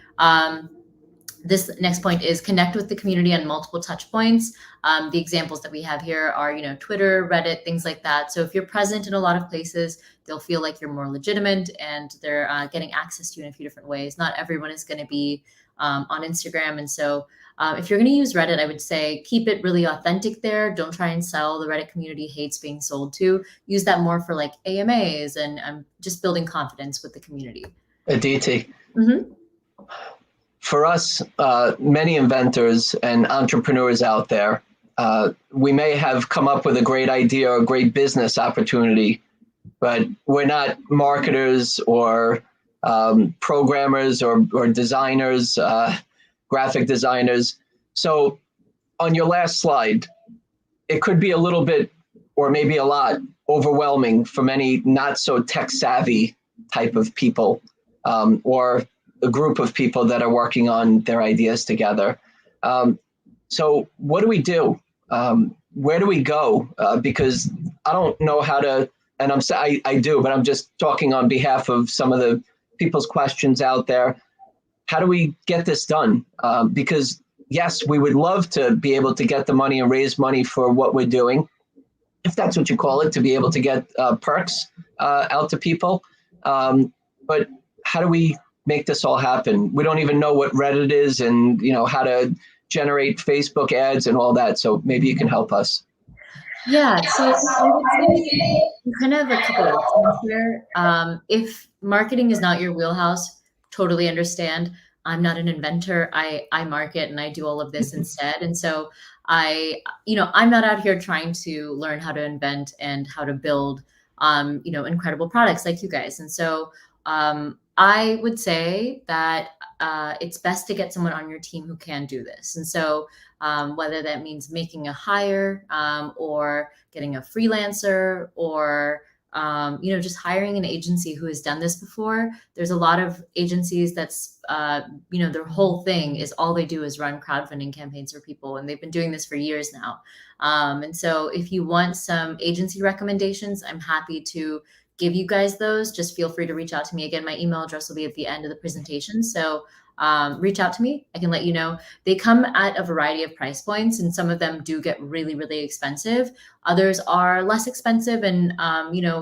This next point is connect with the community on multiple touch points. The examples that we have here are, Twitter, Reddit, things like that. So if you're present in a lot of places, they'll feel like you're more legitimate and they're getting access to you in a few different ways. Not everyone is going to be on Instagram. And so if you're going to use Reddit, I would say keep it really authentic there. Don't try and sell. The Reddit community hates being sold to. Use that more for like AMAs and just building confidence with the community. Aditi. Mm-hmm. For us, many inventors and entrepreneurs out there, we may have come up with a great idea or a great business opportunity, but we're not marketers or programmers or designers, graphic designers. So on your last slide, it could be a little bit or maybe a lot overwhelming for many not so tech savvy type of people or a group of people that are working on their ideas together. So what do we do? Where do we go? Because I don't know how to, and I do, but I'm just talking on behalf of some of the people's questions out there. How do we get this done? Because yes, we would love to be able to get the money and raise money for what we're doing, if that's what you call it, to be able to get perks out to people. But how do we make this all happen? We don't even know what Reddit is and how to generate Facebook ads and all that. So maybe you can help us. Yeah, so I would say you kind of have a couple of options here. If marketing is not your wheelhouse, totally understand. I'm not an inventor. I market and I do all of this instead. And so I'm not out here trying to learn how to invent and how to build, incredible products like you guys. And so I would say that it's best to get someone on your team who can do this. And so whether that means making a hire or getting a freelancer or just hiring an agency who has done this before. There's a lot of agencies that's, their whole thing is all they do is run crowdfunding campaigns for people. And they've been doing this for years now. And so if you want some agency recommendations, I'm happy to give you guys those. Just feel free to reach out to me. Again, my email address will be at the end of the presentation. So reach out to me. I can let you know. They come at a variety of price points, and some of them do get really, really expensive. Others are less expensive, and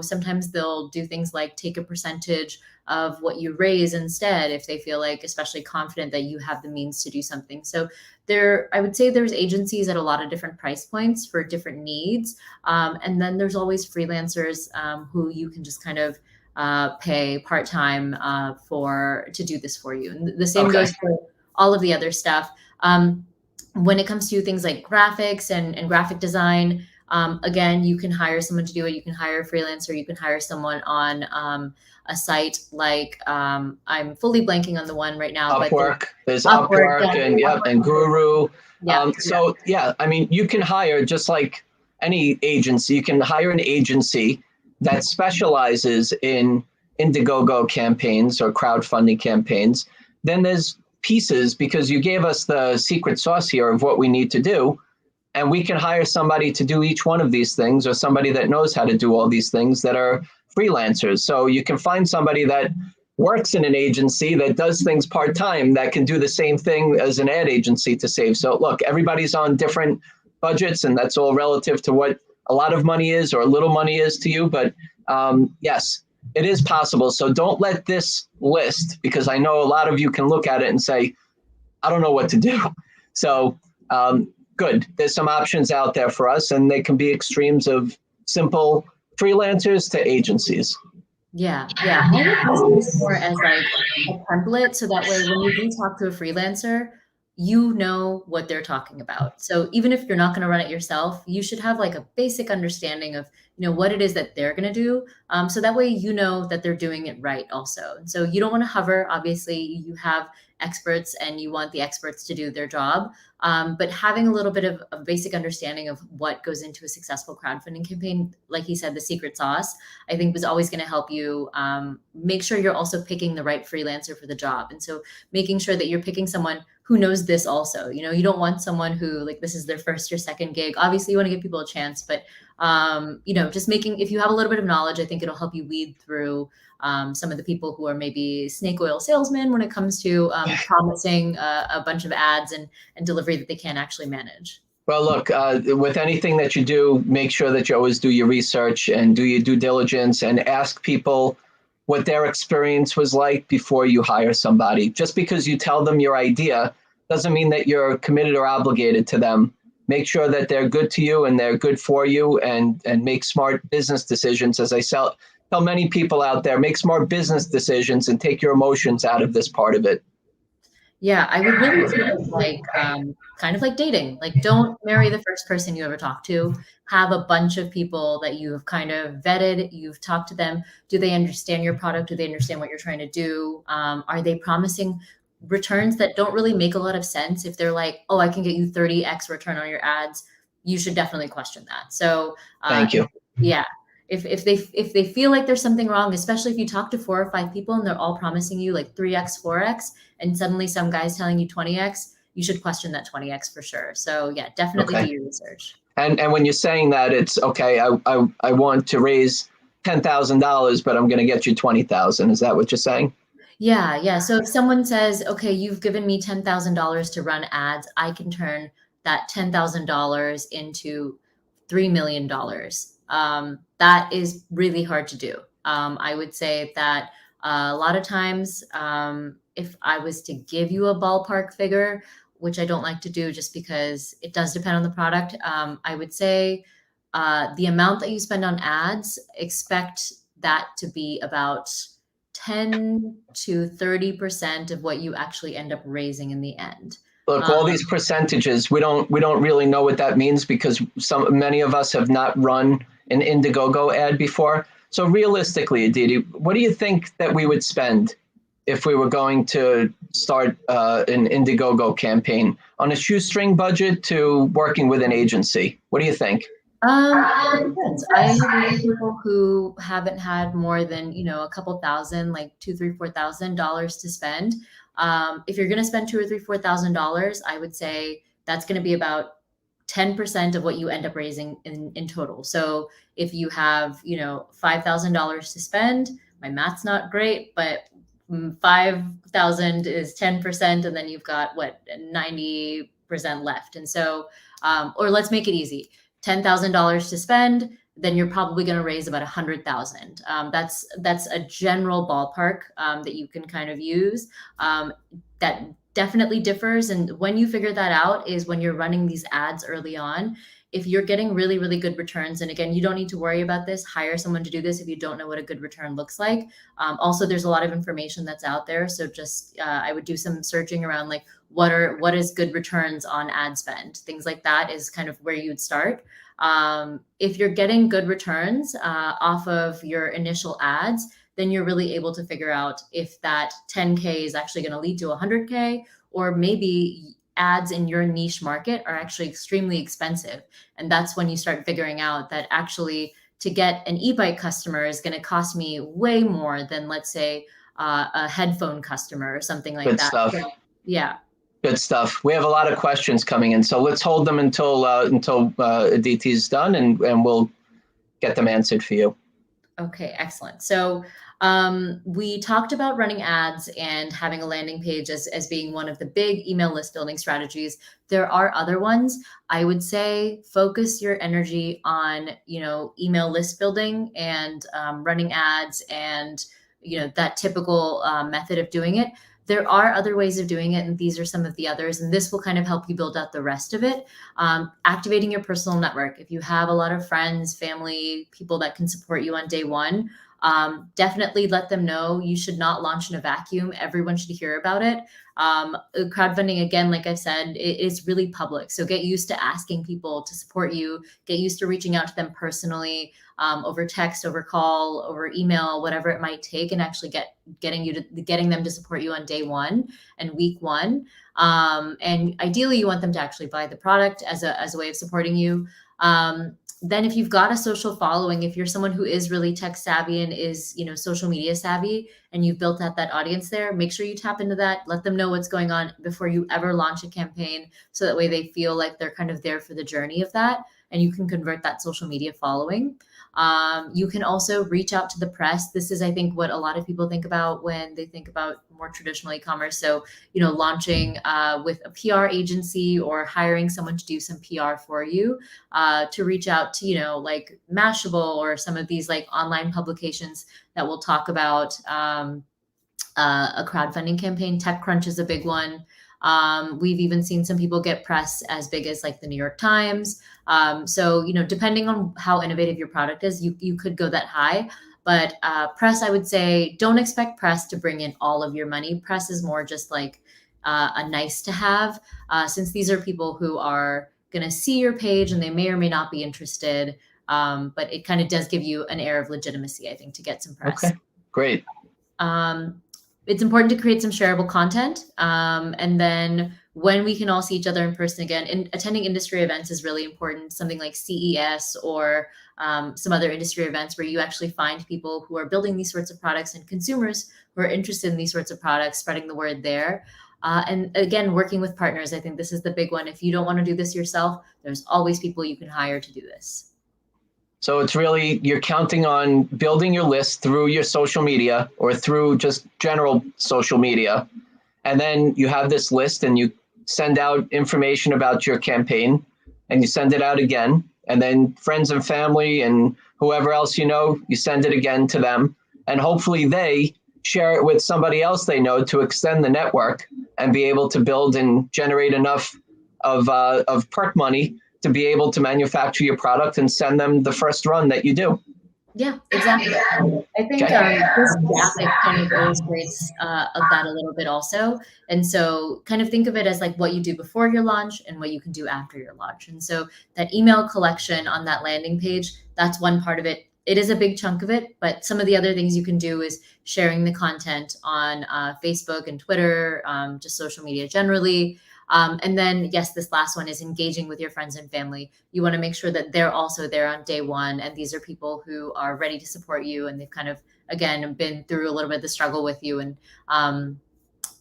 sometimes they'll do things like take a percentage of what you raise instead if they feel like especially confident that you have the means to do something. So I would say there's agencies at a lot of different price points for different needs. And then there's always freelancers who you can just kind of pay part-time to do this for you. And the same goes for all of the other stuff. When it comes to things like graphics and graphic design, again, you can hire someone to do it. You can hire a freelancer. You can hire someone on a site like I'm fully blanking on the one right now. Upwork. There's Upwork and Guru. You can hire, just like any agency, you can hire an agency that specializes in Indiegogo campaigns or crowdfunding campaigns. Then there's pieces, because you gave us the secret sauce here of what we need to do. And we can hire somebody to do each one of these things, or somebody that knows how to do all these things that are freelancers. So you can find somebody that works in an agency that does things part-time that can do the same thing as an ad agency to save. So look, everybody's on different budgets, and that's all relative to what a lot of money is or little money is to you. But yes, it is possible. So don't let this list, because I know a lot of you can look at it and say, I don't know what to do. So good. There's some options out there for us, and they can be extremes of simple freelancers to agencies. Yeah. I would use this more as like a template, so that way when you do talk to a freelancer, you know what they're talking about. So even if you're not going to run it yourself, you should have like a basic understanding of, what it is that they're going to do. So that way, that they're doing it right also. And so you don't want to hover. Obviously, you have experts and you want the experts to do their job. But having a little bit of a basic understanding of what goes into a successful crowdfunding campaign, like he said, the secret sauce, I think was always going to help you make sure you're also picking the right freelancer for the job. And so making sure that you're picking someone who knows this also. You don't want someone who, like, this is their first or second gig. Obviously, you want to give people a chance, but just if you have a little bit of knowledge, I think it'll help you weed through some of the people who are maybe snake oil salesmen when it comes to promising a bunch of ads and delivery that they can't actually manage. Well, look, with anything that you do, make sure that you always do your research and do your due diligence and ask people what their experience was like before you hire somebody. Just because you tell them your idea doesn't mean that you're committed or obligated to them. Make sure that they're good to you and they're good for you, and make smart business decisions. As I tell many people out there, make smart business decisions and take your emotions out of this part of it. Yeah, I would really treat it like kind of like dating. Like, don't marry the first person you ever talk to. Have a bunch of people that you have kind of vetted. You've talked to them. Do they understand your product? Do they understand what you're trying to do? Are they promising returns that don't really make a lot of sense? If they're like, oh, I can get you 30x return on your ads, you should definitely question that. So thank you. Yeah. If they feel like there's something wrong, especially if you talk to 4 or 5 people and they're all promising you like 3x, 4x, and suddenly some guy's telling you 20x, you should question that 20x for sure. So yeah, definitely do your research. And when you're saying that, it's okay, I want to raise $10,000, but I'm going to get you 20,000. Is that what you're saying? Yeah. So if someone says, okay, you've given me $10,000 to run ads, I can turn that $10,000 into $3 million. That is really hard to do. I would say that a lot of times, if I was to give you a ballpark figure, which I don't like to do just because it does depend on the product, I would say the amount that you spend on ads, expect that to be about 10 to 30% of what you actually end up raising in the end. Look, all these percentages, we don't really know what that means because many of us have not run an Indiegogo ad before. So realistically, Aditi, what do you think that we would spend if we were going to start an Indiegogo campaign on a shoestring budget to working with an agency? What do you think? It depends. I have known people who haven't had more than, a couple thousand, like $2,000, $3,000, $4,000 to spend. If you're going to spend $2,000 or $3,000, $4,000, I would say that's going to be about 10% of what you end up raising in total. So if you have, $5,000 to spend, my math's not great, but 5,000 is 10%, and then you've got 90% left. And so, or let's make it easy, $10,000 to spend, then you're probably going to raise about 100,000. That's a general ballpark that you can kind of use. That definitely differs. And when you figure that out is when you're running these ads early on. If you're getting really, really good returns, and again, you don't need to worry about this, hire someone to do this if you don't know what a good return looks like. Also, there's a lot of information that's out there. So just, I would do some searching around like, what is good returns on ad spend? Things like that is kind of where you would start. If you're getting good returns off of your initial ads, then you're really able to figure out if that 10K is actually going to lead to 100K, or maybe ads in your niche market are actually extremely expensive. And that's when you start figuring out that actually to get an e-bike customer is going to cost me way more than, let's say, a headphone customer or something like Good that. stuff. So, yeah. Good stuff. We have a lot of questions coming in, so let's hold them until Aditi's done, and we'll get them answered for you. Okay, excellent. So we talked about running ads and having a landing page as being one of the big email list building strategies. There are other ones. I would say focus your energy on, email list building and running ads and, that typical method of doing it. There are other ways of doing it, and these are some of the others, and this will kind of help you build out the rest of it. Activating your personal network. If you have a lot of friends, family, people that can support you on day one, definitely let them know. You should not launch in a vacuum. Everyone should hear about it. Crowdfunding, again, like I've said, it is really public. So get used to asking people to support you, get used to reaching out to them personally, over text, over call, over email, whatever it might take, and actually getting them to support you on day one and week one. And ideally you want them to actually buy the product as a way of supporting you. Then if you've got a social following, if you're someone who is really tech savvy and is, social media savvy, and you've built out that audience there, make sure you tap into that, let them know what's going on before you ever launch a campaign. So that way they feel like they're kind of there for the journey of that, and you can convert that social media following. You can also reach out to the press. This is, I think, what a lot of people think about when they think about more traditional e-commerce. So, launching with a PR agency or hiring someone to do some PR for you, to reach out to, like Mashable or some of these like online publications that will talk about a crowdfunding campaign. TechCrunch is a big one. We've even seen some people get press as big as like the New York Times. So, depending on how innovative your product is, you could go that high. But press, I would say, don't expect press to bring in all of your money. Press is more just like a nice to have, since these are people who are going to see your page and they may or may not be interested. But it kind of does give you an air of legitimacy, I think, to get some press. Okay, great. It's important to create some shareable content. And then when we can all see each other in person again, attending industry events is really important. Something like CES or some other industry events where you actually find people who are building these sorts of products and consumers who are interested in these sorts of products, spreading the word there. And again, working with partners, I think this is the big one. If you don't want to do this yourself, there's always people you can hire to do this. So it's really, you're counting on building your list through your social media or through just general social media. And then you have this list and you send out information about your campaign and you send it out again. And then friends and family and whoever else you send it again to them. And hopefully they share it with somebody else they know to extend the network and be able to build and generate enough of perk money to be able to manufacture your product and send them the first run that you do. Yeah, exactly. I think this graphic kind of illustrates that a little bit also. And so kind of think of it as like what you do before your launch and what you can do after your launch. And so that email collection on that landing page, that's one part of it. It is a big chunk of it, but some of the other things you can do is sharing the content on Facebook and Twitter, just social media generally. And then, yes, this last one is engaging with your friends and family. You want to make sure that they're also there on day one. And these are people who are ready to support you. And they've kind of, again, been through a little bit of the struggle with you. And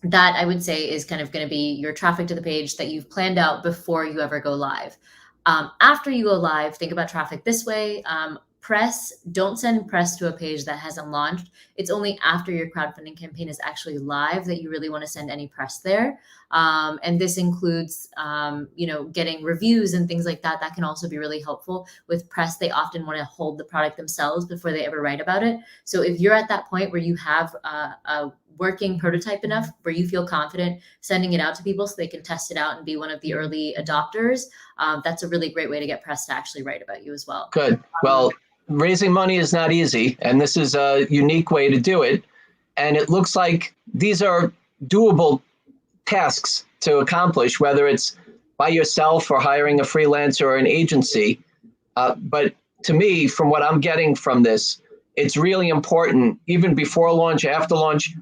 that I would say is kind of going to be your traffic to the page that you've planned out before you ever go live. After you go live, think about traffic this way. Don't send press to a page that hasn't launched. It's only after your crowdfunding campaign is actually live that you really want to send any press there. And this includes, getting reviews and things like that. That can also be really helpful. With press, they often want to hold the product themselves before they ever write about it. So if you're at that point where you have a working prototype enough where you feel confident sending it out to people so they can test it out and be one of the early adopters, that's a really great way to get press to actually write about you as well. Good. Well, raising money is not easy, and this is a unique way to do it. And it looks like these are doable tasks to accomplish, whether it's by yourself or hiring a freelancer or an agency. But to me, from what I'm getting from this, it's really important, even before launch, after launch,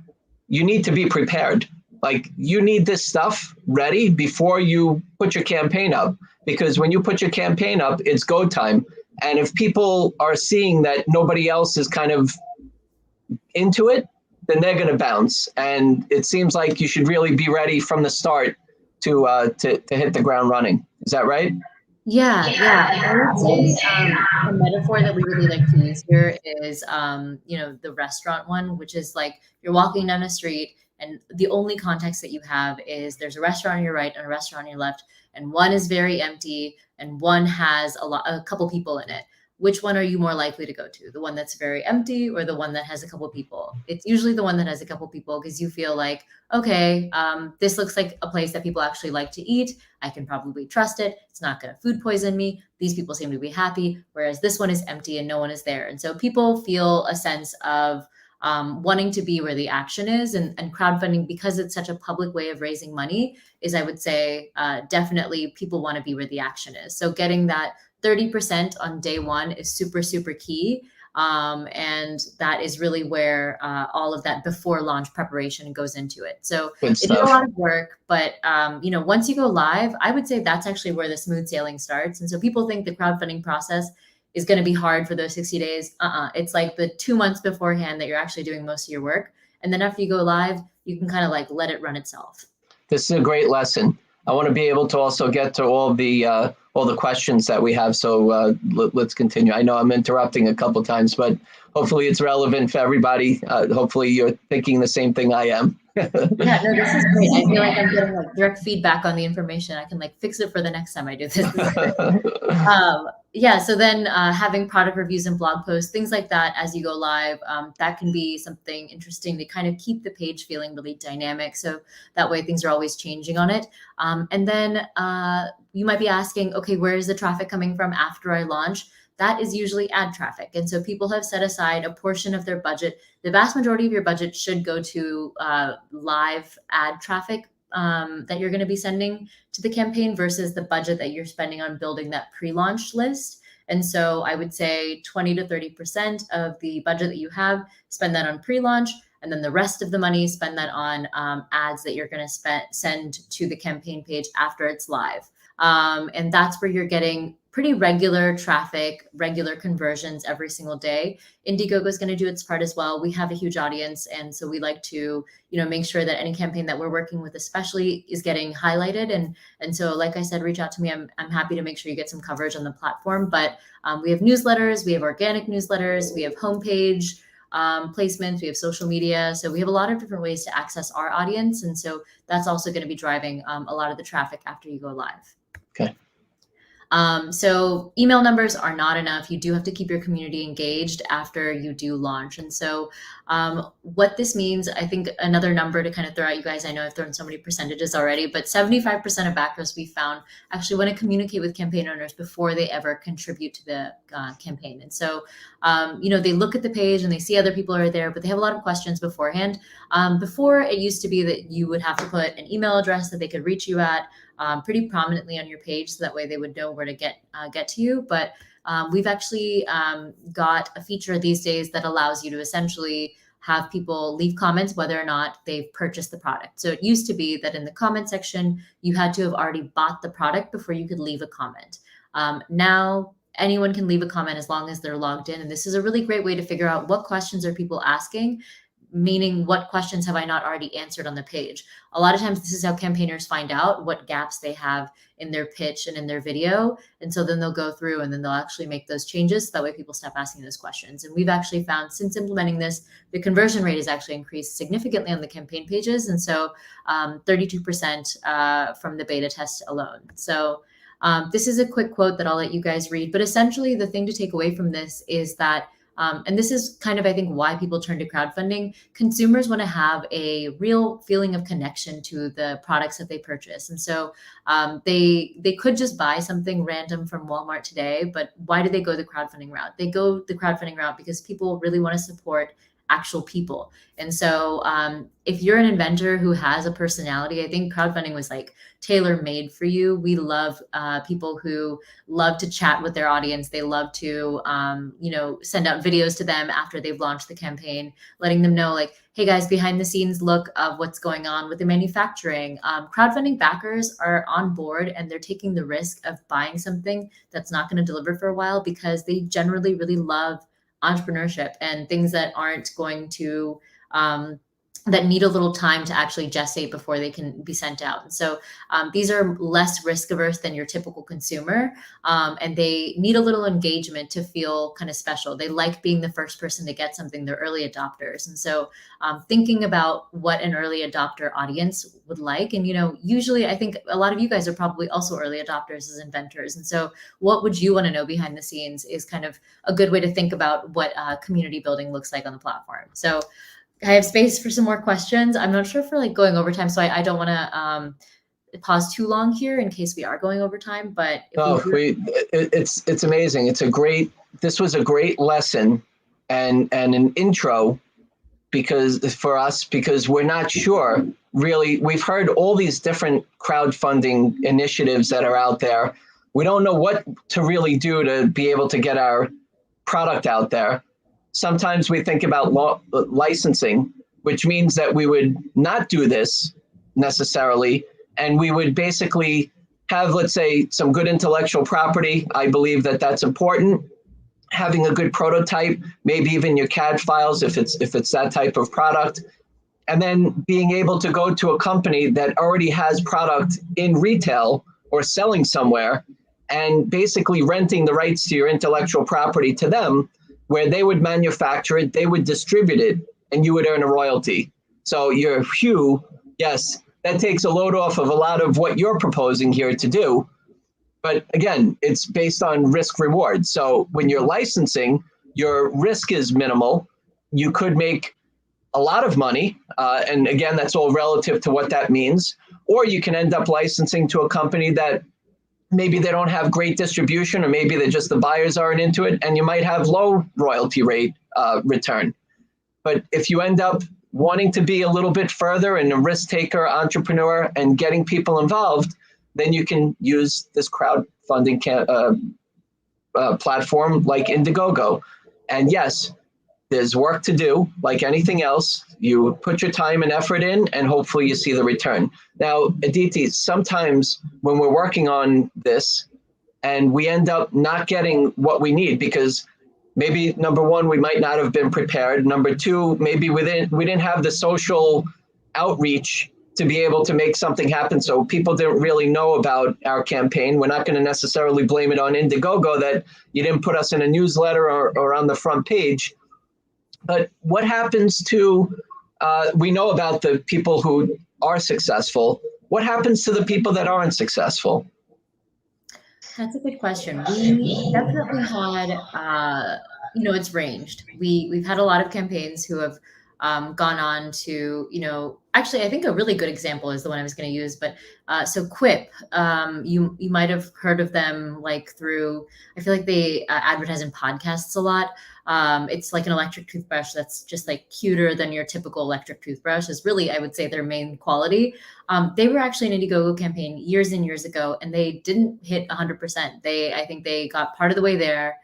you need to be prepared. Like, you need this stuff ready before you put your campaign up, because when you put your campaign up, it's go time. And if people are seeing that nobody else is kind of into it, then they're going to bounce. And it seems like you should really be ready from the start to hit the ground running. Is that right? Yeah. I would say a metaphor that we really like to use here is, the restaurant one, which is like you're walking down a street and the only context that you have is there's a restaurant on your right and a restaurant on your left, and one is very empty and one has a couple people in it. Which one are you more likely to go to? The one that's very empty or the one that has a couple people? It's usually the one that has a couple people, because you feel like, okay, this looks like a place that people actually like to eat. I can probably trust it. It's not going to food poison me. These people seem to be happy, whereas this one is empty and no one is there. And so people feel a sense of wanting to be where the action is, and crowdfunding, because it's such a public way of raising money, is, I would say, definitely people want to be where the action is. So getting that 30% on day one is super, super key. And that is really where all of that before launch preparation goes into it. So it's a lot of work, but once you go live, I would say that's actually where the smooth sailing starts. And so people think the crowdfunding process is going to be hard for those 60 days. It's like the 2 months beforehand that you're actually doing most of your work. And then after you go live, you can kind of like let it run itself. This is a great lesson. I want to be able to also get to all the questions that we have. So let's continue. I know I'm interrupting a couple of times, but hopefully it's relevant for everybody. Hopefully you're thinking the same thing I am. Yeah, no, this is great. I feel like I'm getting like direct feedback on the information. I can like fix it for the next time I do this. So then having product reviews and blog posts, things like that as you go live, that can be something interesting to kind of keep the page feeling really dynamic. So that way things are always changing on it. And then you might be asking, okay, where is the traffic coming from after I launch? That is usually ad traffic. And so people have set aside a portion of their budget. The vast majority of your budget should go to live ad traffic that you're going to be sending to the campaign versus the budget that you're spending on building that pre-launch list. And so I would say 20 to 30% of the budget that you have, spend that on pre-launch. And then the rest of the money, spend that on ads that you're going to send to the campaign page after it's live. And that's where you're getting pretty regular traffic, regular conversions every single day. Indiegogo is going to do its part as well. We have a huge audience. And so we like to, make sure that any campaign that we're working with especially is getting highlighted. And so, like I said, reach out to me. I'm happy to make sure you get some coverage on the platform. But we have newsletters, we have organic newsletters, we have homepage placements, we have social media. So we have a lot of different ways to access our audience. And so that's also going to be driving a lot of the traffic after you go live. Okay. So email numbers are not enough. You do have to keep your community engaged after you do launch. And so What this means, I think another number to kind of throw at you guys, I know I've thrown so many percentages already, but 75% of backers we found actually want to communicate with campaign owners before they ever contribute to the campaign. And so, they look at the page and they see other people are there, but they have a lot of questions beforehand. Before, it used to be that you would have to put an email address that they could reach you at pretty prominently on your page, so that way they would know where to get to you. But we've actually got a feature these days that allows you to essentially have people leave comments whether or not they've purchased the product. So it used to be that in the comment section, you had to have already bought the product before you could leave a comment. Now, anyone can leave a comment as long as they're logged in. And this is a really great way to figure out what questions are people asking, meaning what questions have I not already answered on the page. A lot of times this is how campaigners find out what gaps they have in their pitch and in their video. And so then they'll go through and then they'll actually make those changes. So that way people stop asking those questions. And we've actually found since implementing this, the conversion rate has actually increased significantly on the campaign pages. And so 32% from the beta test alone. So this is a quick quote that I'll let you guys read. But essentially the thing to take away from this is that and this is kind of, I think, why people turn to crowdfunding. Consumers want to have a real feeling of connection to the products that they purchase. And so they could just buy something random from Walmart today, but why do they go the crowdfunding route? They go the crowdfunding route because people really want to support actual people. And so if you're an inventor who has a personality, I think crowdfunding was like tailor-made for you. We love people who love to chat with their audience. They love to, send out videos to them after they've launched the campaign, letting them know like, hey guys, behind the scenes look of what's going on with the manufacturing. Crowdfunding backers are on board and they're taking the risk of buying something that's not going to deliver for a while because they generally really love entrepreneurship and things that aren't going to that need a little time to actually gestate before they can be sent out. And so these are less risk averse than your typical consumer. And they need a little engagement to feel kind of special. They like being the first person to get something. They're early adopters. And so thinking about what an early adopter audience would like. And, usually I think a lot of you guys are probably also early adopters as inventors. And so what would you want to know behind the scenes is kind of a good way to think about what community building looks like on the platform. So I have space for some more questions. I'm not sure if we're like going over time, so I don't want to pause too long here in case we are going over time. But it's amazing. This was a great lesson and an intro because we're not sure really. We've heard all these different crowdfunding initiatives that are out there. We don't know what to really do to be able to get our product out there. Sometimes we think about licensing, which means that we would not do this necessarily, and we would basically have, let's say, some good intellectual property. I believe that that's important. Having a good prototype, maybe even your CAD files if it's that type of product, and then being able to go to a company that already has product in retail or selling somewhere, and basically renting the rights to your intellectual property to them, where they would manufacture it, they would distribute it, and you would earn a royalty. So your hue, yes, that takes a load off of a lot of what you're proposing here to do. But again, it's based on risk reward. So when you're licensing, your risk is minimal. You could make a lot of money. And again, that's all relative to what that means. Or you can end up licensing to a company that maybe they don't have great distribution, or maybe the buyers aren't into it, and you might have low royalty rate return. But if you end up wanting to be a little bit further and a risk taker, entrepreneur, and getting people involved, then you can use this crowdfunding platform like Indiegogo. And yes, there's work to do, like anything else. You put your time and effort in, and hopefully you see the return. Now, Aditi, sometimes when we're working on this and we end up not getting what we need because maybe, number one, we might not have been prepared. Number two, maybe we didn't have the social outreach to be able to make something happen. So people didn't really know about our campaign. We're not going to necessarily blame it on Indiegogo that you didn't put us in a newsletter or on the front page. But what happens to, we know about the people who are successful. What happens to the people that aren't successful? That's a good question. We definitely had it's ranged. We've had a lot of campaigns who have gone on to, actually, I think a really good example is the one I was going to use. But so Quip, you might have heard of them through, I feel like they advertise in podcasts a lot. It's like an electric toothbrush that's just cuter than your typical electric toothbrush is really, I would say, their main quality. They were actually an Indiegogo campaign years and years ago, and they didn't hit 100%. I think they got part of the way there.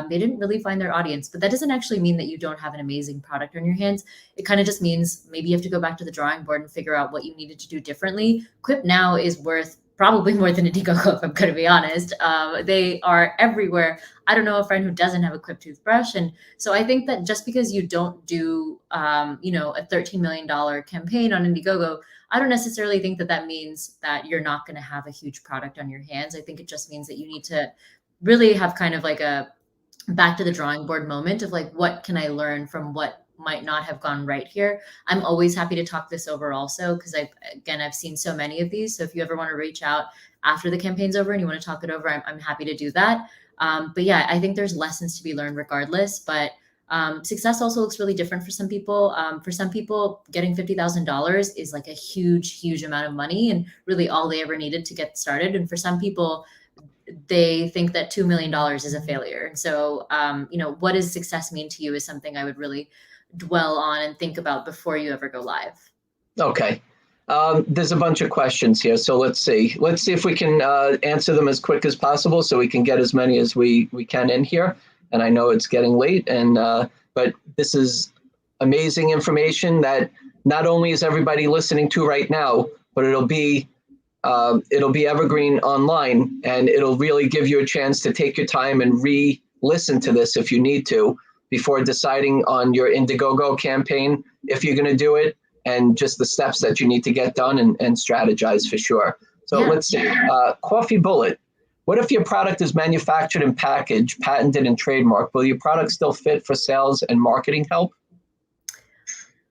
They didn't really find their audience, but that doesn't actually mean that you don't have an amazing product on your hands. It kind of just means maybe you have to go back to the drawing board and figure out what you needed to do differently. Quip now is worth probably more than Indiegogo, if I'm going to be honest. They are everywhere. I don't know a friend who doesn't have a Quip toothbrush. And so I think that just because you don't do, a $13 million campaign on Indiegogo, I don't necessarily think that means that you're not going to have a huge product on your hands. I think it just means that you need to really have kind of a back to the drawing board moment of what can I learn from what might not have gone right here. I'm always happy to talk this over also, because I've seen so many of these. So if you ever want to reach out after the campaign's over and you want to talk it over, I'm happy to do that. But yeah, I think there's lessons to be learned regardless, but success also looks really different for some people. For some people, getting $50,000 is a huge amount of money and really all they ever needed to get started. And for some people, they think that $2 million is a failure. And so, what does success mean to you is something I would really dwell on and think about before you ever go live. Okay. There's a bunch of questions here. So let's see if we can answer them as quick as possible so we can get as many as we can in here. And I know it's getting late, but this is amazing information that not only is everybody listening to right now, but it'll be evergreen online, and it'll really give you a chance to take your time and re-listen to this if you need to before deciding on your Indiegogo campaign, if you're going to do it, and just the steps that you need to get done and strategize for sure. So let's see. Coffee Bullet. What if your product is manufactured and packaged, patented and trademarked? Will your product still fit for sales and marketing help?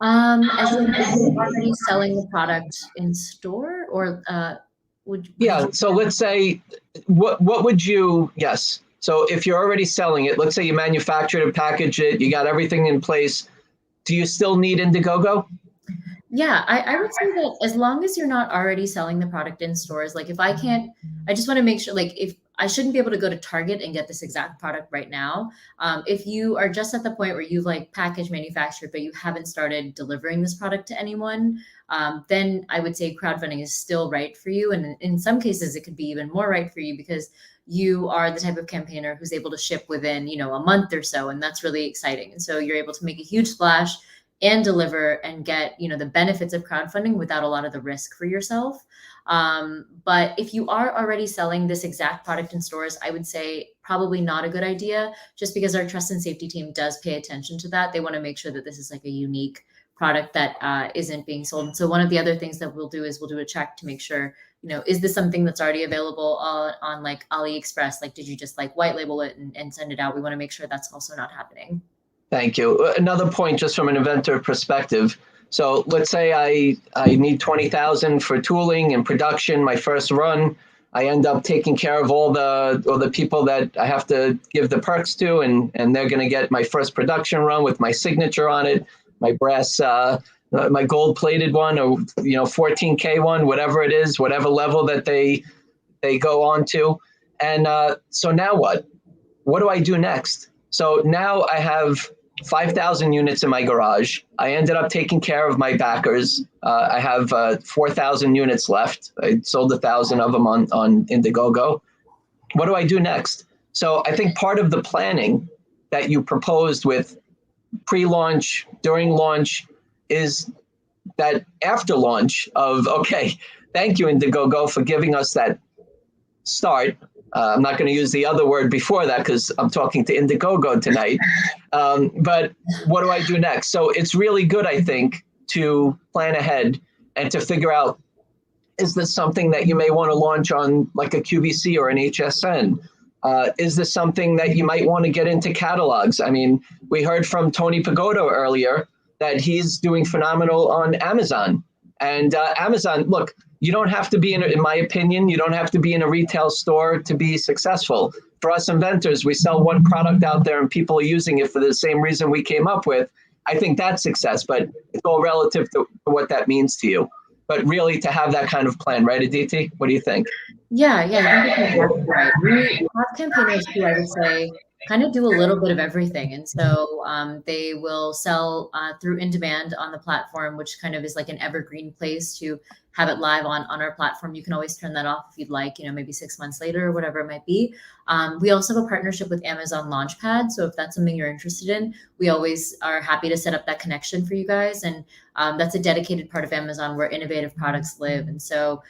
As in, are you already selling the product in store, or would you? So let's say, what would you? Yes. So if you're already selling it, let's say you manufactured and packaged it, you got everything in place. Do you still need Indiegogo? Yeah, I would say that as long as you're not already selling the product in stores, if I can't, I just want to make sure, if I shouldn't be able to go to Target and get this exact product right now. If you are just at the point where you've packaged, manufactured, but you haven't started delivering this product to anyone, then I would say crowdfunding is still right for you. And in some cases, it could be even more right for you because you are the type of campaigner who's able to ship within, a month or so. And that's really exciting. And so you're able to make a huge splash and deliver and get, the benefits of crowdfunding without a lot of the risk for yourself. But if you are already selling this exact product in stores, I would say probably not a good idea, just because our trust and safety team does pay attention to that. They want to make sure that this is a unique product that isn't being sold. And so one of the other things that we'll do is we'll do a check to make sure, is this something that's already available on AliExpress? Did you just white label it and send it out? We want to make sure that's also not happening. Thank you. Another point, just from an inventor perspective. So let's say I need 20,000 for tooling and production, my first run. I end up taking care of all the people that I have to give the perks to, and they're going to get my first production run with my signature on it, my brass, my gold plated one, or 14K one, whatever it is, whatever level that they go on to. And so now what? What do I do next? So now I have 5,000 units in my garage. I ended up taking care of my backers. I have 4,000 units left. I sold 1,000 of them on Indiegogo. What do I do next? So I think part of the planning that you proposed with pre-launch, during launch, is that after launch of, okay, thank you, Indiegogo, for giving us that start. I'm not going to use the other word before that because I'm talking to Indiegogo tonight. But what do I do next? So it's really good, I think, to plan ahead and to figure out, is this something that you may want to launch on a QVC or an HSN? Is this something that you might want to get into catalogs? I mean, we heard from Tony Pagoda earlier that he's doing phenomenal on Amazon. And Amazon, look, you don't have to be in my opinion, you don't have to be in a retail store to be successful. for us inventors, we sell one product out there and people are using it for the same reason we came up with. I think that's success, but it's all relative to what that means to you. But really to have that kind of plan, right, Aditi? What do you think? Yeah, I think that's exactly right. We have campaigners who I would say kind of do a little bit of everything. And so they will sell through in demand on the platform, which kind of is like an evergreen place to have it live on our platform. You can always turn that off if you'd like, maybe 6 months later or whatever it might be. We also have a partnership with Amazon Launchpad. So if that's something you're interested in, we always are happy to set up that connection for you guys. And that's a dedicated part of Amazon where innovative products live. And so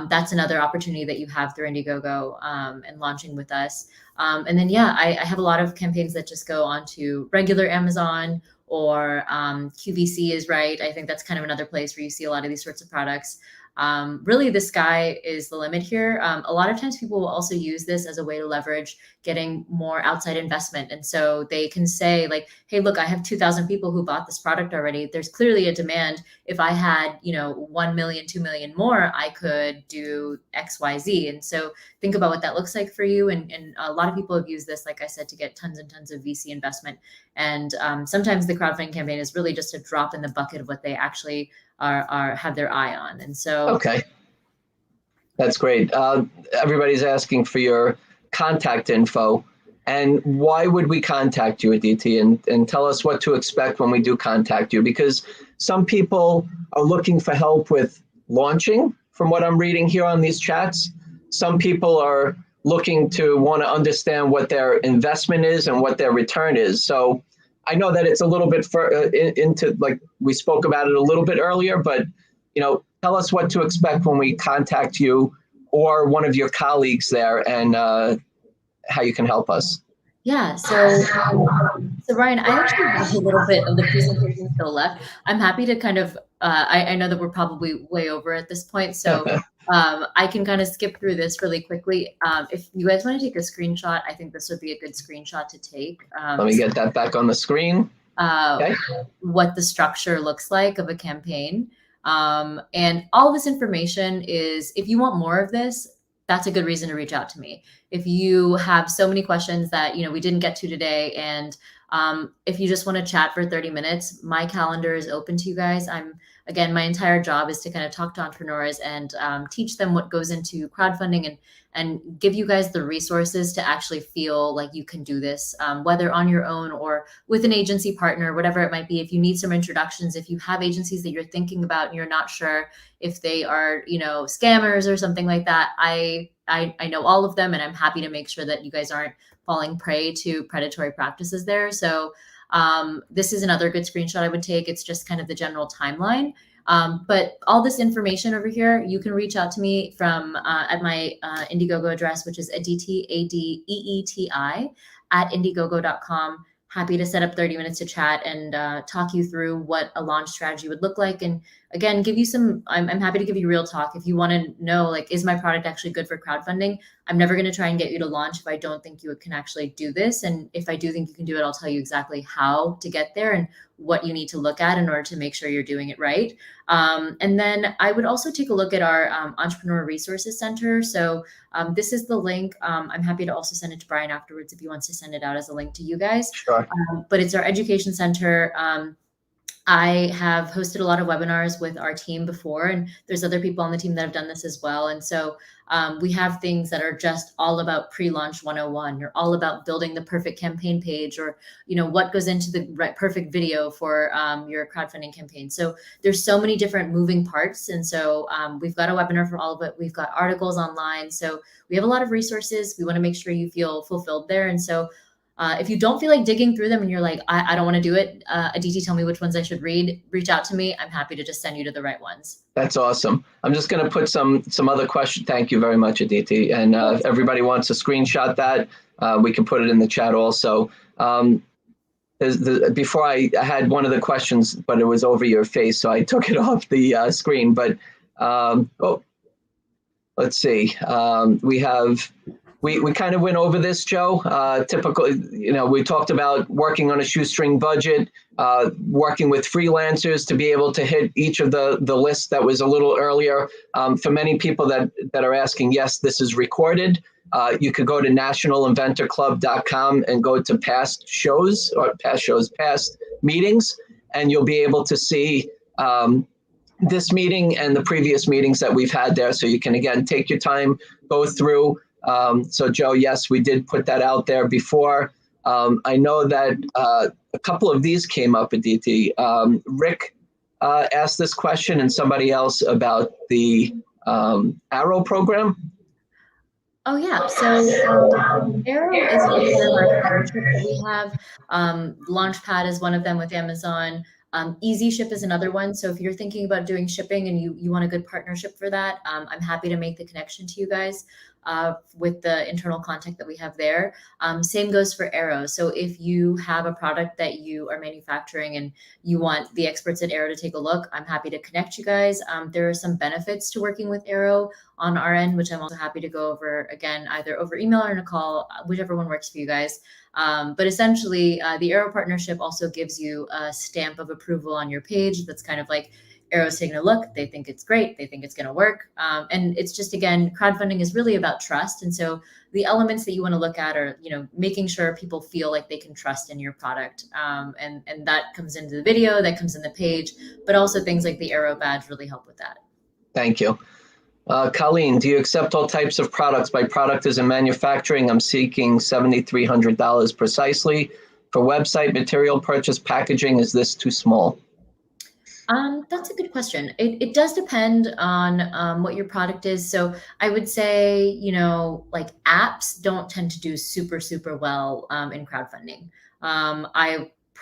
that's another opportunity that you have through Indiegogo and launching with us. And then, I have a lot of campaigns that just go onto regular Amazon or QVC is right. I think that's kind of another place where you see a lot of these sorts of products. Really, the sky is the limit here. A lot of times people will also use this as a way to leverage getting more outside investment. And so they can say like, hey, look, I have 2,000 people who bought this product already. There's clearly a demand. If I had, 1 million, 2 million more, I could do X, Y, Z. And so think about what that looks like for you. And a lot of people have used this, like I said, to get tons and tons of VC investment. And sometimes the crowdfunding campaign is really just a drop in the bucket of what they actually are have their eye on. And so okay, that's great. Everybody's asking for your contact info, and why would we contact you, Aditi, and tell us what to expect when we do contact you, because some people are looking for help with launching from what I'm reading here on these chats. Some people are looking to want to understand what their investment is and what their return is. So I know that it's a little bit into, like we spoke about it a little bit earlier, but tell us what to expect when we contact you or one of your colleagues there, and how you can help us. Yeah, so Ryan, I actually have a little bit of the presentation still left. I'm happy to kind of, I know that we're probably way over at this point, so I can kind of skip through this really quickly. If you guys want to take a screenshot, I think this would be a good screenshot to take. Let me get that back on the screen. Okay. What the structure looks like of a campaign. And all this information is, if you want more of this, that's a good reason to reach out to me. If you have so many questions that, we didn't get to today, and if you just want to chat for 30 minutes, my calendar is open to you guys. Again, my entire job is to kind of talk to entrepreneurs and teach them what goes into crowdfunding and give you guys the resources to actually feel like you can do this, whether on your own or with an agency partner, whatever it might be. If you need some introductions, if you have agencies that you're thinking about and you're not sure if they are, scammers or something like that, I know all of them, and I'm happy to make sure that you guys aren't falling prey to predatory practices there. So this is another good screenshot I would take. It's just kind of the general timeline. But all this information over here, you can reach out to me from at my Indiegogo address, which is Aditi, ADEETI, at indiegogo.com. Happy to set up 30 minutes to chat and talk you through what a launch strategy would look like. And again, give you I'm happy to give you real talk. If you want to know, like, is my product actually good for crowdfunding? I'm never going to try and get you to launch if I don't think you can actually do this. And if I do think you can do it, I'll tell you exactly how to get there and what you need to look at in order to make sure you're doing it right. And then I would also take a look at our Entrepreneur Resources Center. So this is the link. I'm happy to also send it to Brian afterwards if he wants to send it out as a link to you guys. Sure. But it's our education center. I have hosted a lot of webinars with our team before, and there's other people on the team that have done this as well. And so we have things that are just all about pre-launch 101, or all about building the perfect campaign page, or, what goes into the perfect video for your crowdfunding campaign. So there's so many different moving parts. And so we've got a webinar for all of it. We've got articles online. So we have a lot of resources. We want to make sure you feel fulfilled there. And so if you don't feel like digging through them and you're like, I don't want to do it, Aditi, tell me which ones I should read, reach out to me. I'm happy to just send you to the right ones. That's awesome. I'm just going to put some other questions. Thank you very much, Aditi. And if everybody wants to screenshot that, we can put it in the chat also. Before I had one of the questions, but it was over your face, so I took it off the screen. But let's see. We kind of went over this, Joe. Typically, we talked about working on a shoestring budget, working with freelancers to be able to hit each of the lists that was a little earlier. For many people that are asking, yes, this is recorded. you could go to nationalinventorclub.com and go to past meetings, and you'll be able to see this meeting and the previous meetings that we've had there. So you can, again, take your time, go through. So Joe, yes, we did put that out there before. I know that a couple of these came up, Aditi. Rick asked this question, and somebody else about the Arrow program. Oh yeah, so Arrow is one of our partnerships that we have. Launchpad is one of them with Amazon. Easy Ship is another one. So if you're thinking about doing shipping and you want a good partnership for that, I'm happy to make the connection to you guys with the internal contact that we have there. Same goes for Arrow. So if you have a product that you are manufacturing and you want the experts at Arrow to take a look, I'm happy to connect you guys. There are some benefits to working with Arrow on our end, which I'm also happy to go over, again, either over email or in a call, whichever one works for you guys. But essentially, the Arrow partnership also gives you a stamp of approval on your page. That's kind of like Arrow's taking a look. They think it's great. They think it's going to work. And it's just, again, crowdfunding is really about trust. And so the elements that you want to look at are, making sure people feel like they can trust in your product. And that comes into the video, that comes in the page, but also things like the Arrow badge really help with that. Thank you. Colleen, do you accept all types of products? By product as in manufacturing, I'm seeking $7,300 precisely. For website, material purchase, packaging, is this too small? That's a good question. It does depend on what your product is. So I would say, like apps don't tend to do super, super well in crowdfunding.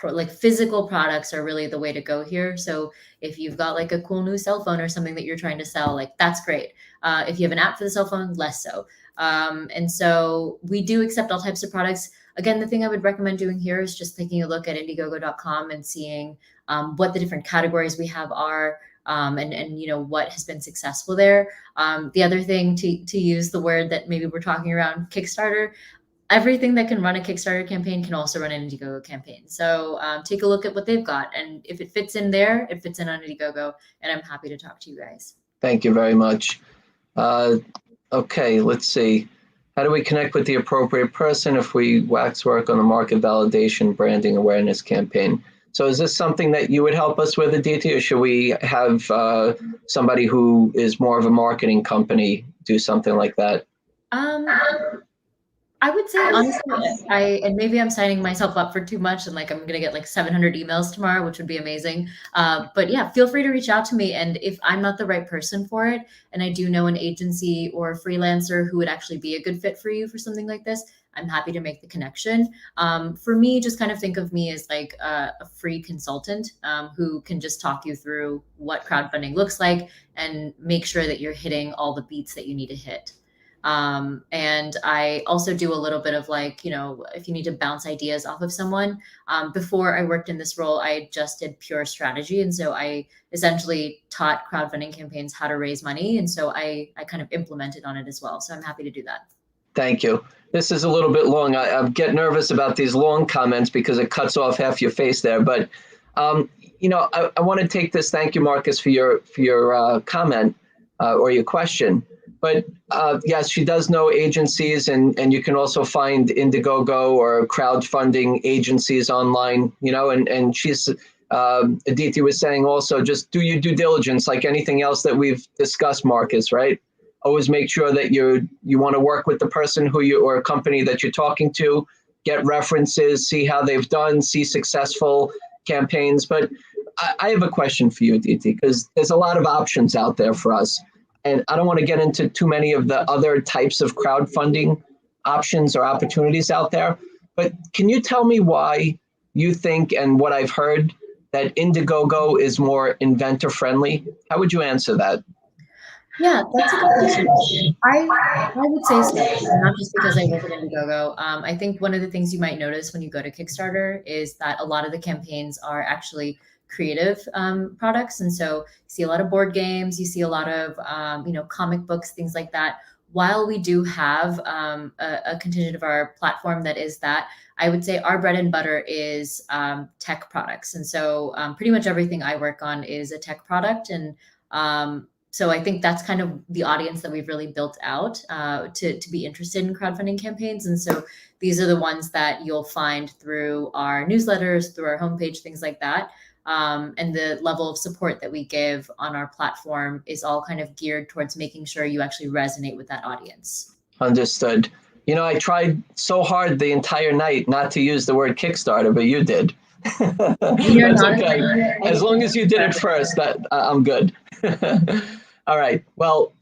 Like physical products are really the way to go here. So if you've got like a cool new cell phone or something that you're trying to sell, like that's great. If you have an app for the cell phone, less so. And so we do accept all types of products. Again, the thing I would recommend doing here is just taking a look at Indiegogo.com and seeing what the different categories we have are, and what has been successful there. The other thing, to use the word that maybe we're talking around, Kickstarter. Everything that can run a Kickstarter campaign can also run an Indiegogo campaign. So take a look at what they've got. And if it fits in there, it fits in on Indiegogo. And I'm happy to talk to you guys. Thank you very much. Okay, let's see. How do we connect with the appropriate person if we waxwork on a market validation branding awareness campaign? So is this something that you would help us with, Aditi, or should we have somebody who is more of a marketing company do something like that? I would say, honestly, and maybe I'm signing myself up for too much and like I'm going to get like 700 emails tomorrow, which would be amazing. But yeah, feel free to reach out to me. And if I'm not the right person for it, and I do know an agency or a freelancer who would actually be a good fit for you for something like this, I'm happy to make the connection. For me, just kind of think of me as like a free consultant who can just talk you through what crowdfunding looks like and make sure that you're hitting all the beats that you need to hit. And I also do a little bit of like, if you need to bounce ideas off of someone. Before I worked in this role, I just did pure strategy. And so I essentially taught crowdfunding campaigns how to raise money. And so I kind of implemented on it as well. So I'm happy to do that. Thank you. This is a little bit long. I get nervous about these long comments because it cuts off half your face there. But, I want to take this. Thank you, Marcus, for your comment or your question. But yes, she does know agencies, and you can also find Indiegogo or crowdfunding agencies online, and she's, Aditi was saying also, just do your due diligence like anything else that we've discussed, Marcus, right? Always make sure that you want to work with the person or a company that you're talking to, get references, see how they've done, see successful campaigns. But I have a question for you, Aditi, because there's a lot of options out there for us. And I don't want to get into too many of the other types of crowdfunding options or opportunities out there. But can you tell me why you think, and what I've heard, that Indiegogo is more inventor friendly? How would you answer that? Yeah, that's a good question. I would say so, not just because I work at Indiegogo. I think one of the things you might notice when you go to Kickstarter is that a lot of the campaigns are actually creative products. And so you see a lot of board games, you see a lot of, comic books, things like that. While we do have a contingent of our platform that is that, I would say our bread and butter is tech products. And so pretty much everything I work on is a tech product. And So I think that's kind of the audience that we've really built out to be interested in crowdfunding campaigns. And so these are the ones that you'll find through our newsletters, through our homepage, things like that. And the level of support that we give on our platform is all kind of geared towards making sure you actually resonate with that audience. Understood. You know, I tried so hard the entire night not to use the word Kickstarter, but you did. That's okay. As long as you did it first, that I'm good. All right. Well,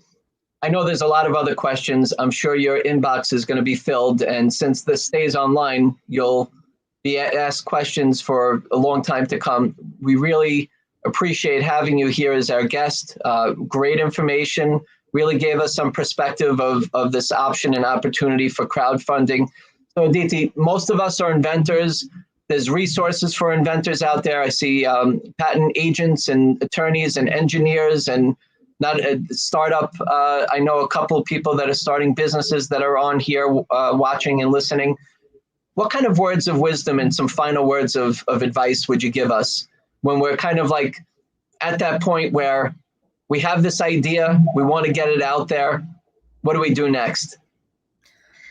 I know there's a lot of other questions. I'm sure your inbox is going to be filled. And since this stays online, you'll be asked questions for a long time to come. We really appreciate having you here as our guest. Great information. Really gave us some perspective of this option and opportunity for crowdfunding. So Aditi, most of us are inventors. There's resources for inventors out there. I see patent agents and attorneys and engineers and not a startup. I know a couple of people that are starting businesses that are on here watching and listening. What kind of words of wisdom and some final words of advice would you give us when we're kind of like at that point where we have this idea, we want to get it out there? What do we do next?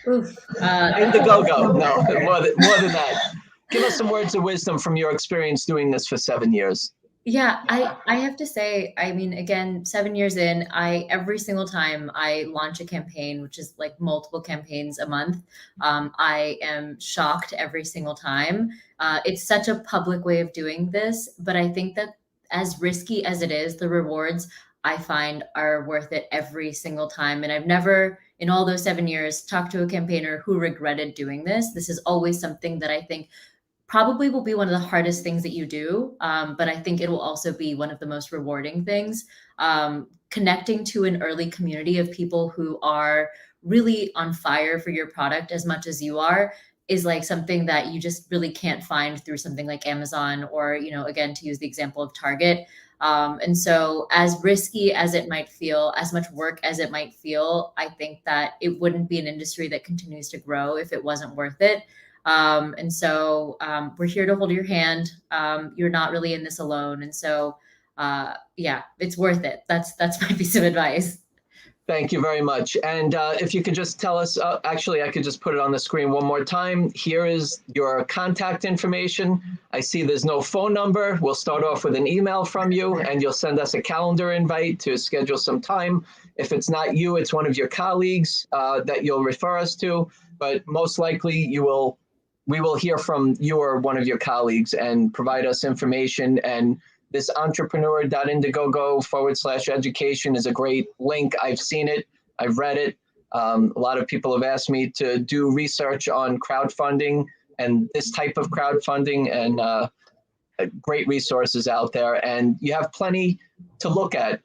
Indiegogo. No, more than that. Give us some words of wisdom from your experience doing this for 7 years. Yeah, I have to say, I mean, again, 7 years in, every single time I launch a campaign, which is like multiple campaigns a month, I am shocked every single time. It's such a public way of doing this, but I think that as risky as it is, the rewards I find are worth it every single time. And I've never, in all those 7 years, talked to a campaigner who regretted doing this. This is always something that I think probably will be one of the hardest things that you do, but I think it will also be one of the most rewarding things. Connecting to an early community of people who are really on fire for your product as much as you are is like something that you just really can't find through something like Amazon or, you know, again, to use the example of Target. And so as risky as it might feel, as much work as it might feel, I think that it wouldn't be an industry that continues to grow if it wasn't worth it. And so we're here to hold your hand. You're not really in this alone. And so, yeah, it's worth it. That's my piece of advice. Thank you very much. And if you could just tell us, actually, I could just put it on the screen one more time. Here is your contact information. I see there's no phone number. We'll start off with an email from you, and you'll send us a calendar invite to schedule some time. If it's not you, it's one of your colleagues that you'll refer us to. But most likely, we will hear from you or one of your colleagues and provide us information. And this entrepreneur.indiegogo/education is a great link. I've seen it. I've read it. A lot of people have asked me to do research on crowdfunding and this type of crowdfunding, and great resources out there. And you have plenty to look at.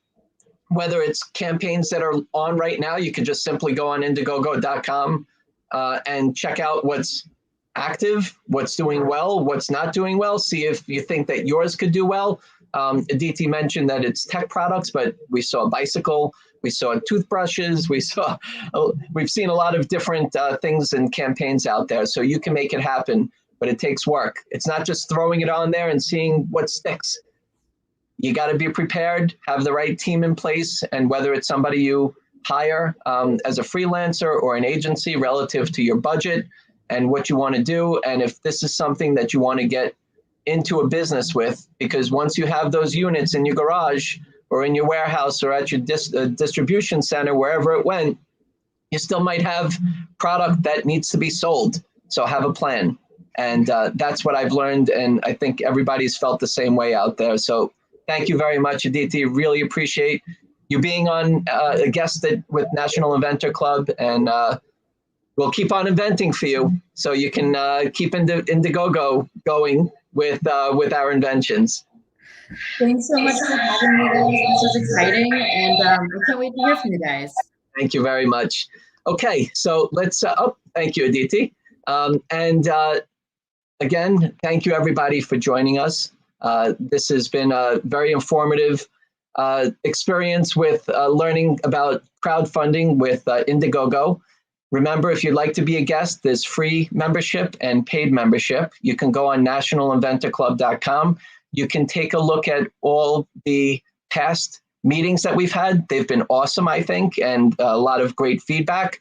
Whether it's campaigns that are on right now, you can just simply go on Indiegogo.com and check out what's active, what's doing well, what's not doing well, see if you think that yours could do well. Aditi mentioned that it's tech products, but we saw a bicycle, we saw toothbrushes, we've seen a lot of different things and campaigns out there. So you can make it happen, but it takes work. It's not just throwing it on there and seeing what sticks. You got to be prepared, have the right team in place, and whether it's somebody you hire as a freelancer or an agency relative to your budget and what you want to do. And if this is something that you want to get into a business with, because once you have those units in your garage or in your warehouse or at your distribution center, wherever it went, you still might have product that needs to be sold. So have a plan. And that's what I've learned. And I think everybody's felt the same way out there. So thank you very much, Aditi. Really appreciate you being on a guest with National Inventor Club. And we'll keep on inventing for you so you can keep Indiegogo going with our inventions. Thanks so much for having me, guys. This was exciting, and I can't wait to hear from you guys. Thank you very much. Okay, so let's, thank you, Aditi. Again, thank you everybody for joining us. This has been a very informative experience with learning about crowdfunding with Indiegogo. Remember, if you'd like to be a guest, there's free membership and paid membership. You can go on nationalinventorclub.com. You can take a look at all the past meetings that we've had. They've been awesome, I think, and a lot of great feedback.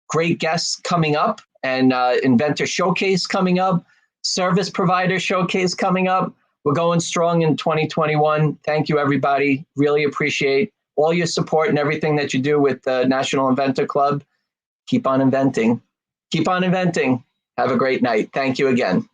Great guests coming up, and Inventor Showcase coming up, Service Provider Showcase coming up. We're going strong in 2021. Thank you, everybody. Really appreciate all your support and everything that you do with the National Inventor Club. Keep on inventing. Keep on inventing. Have a great night. Thank you again.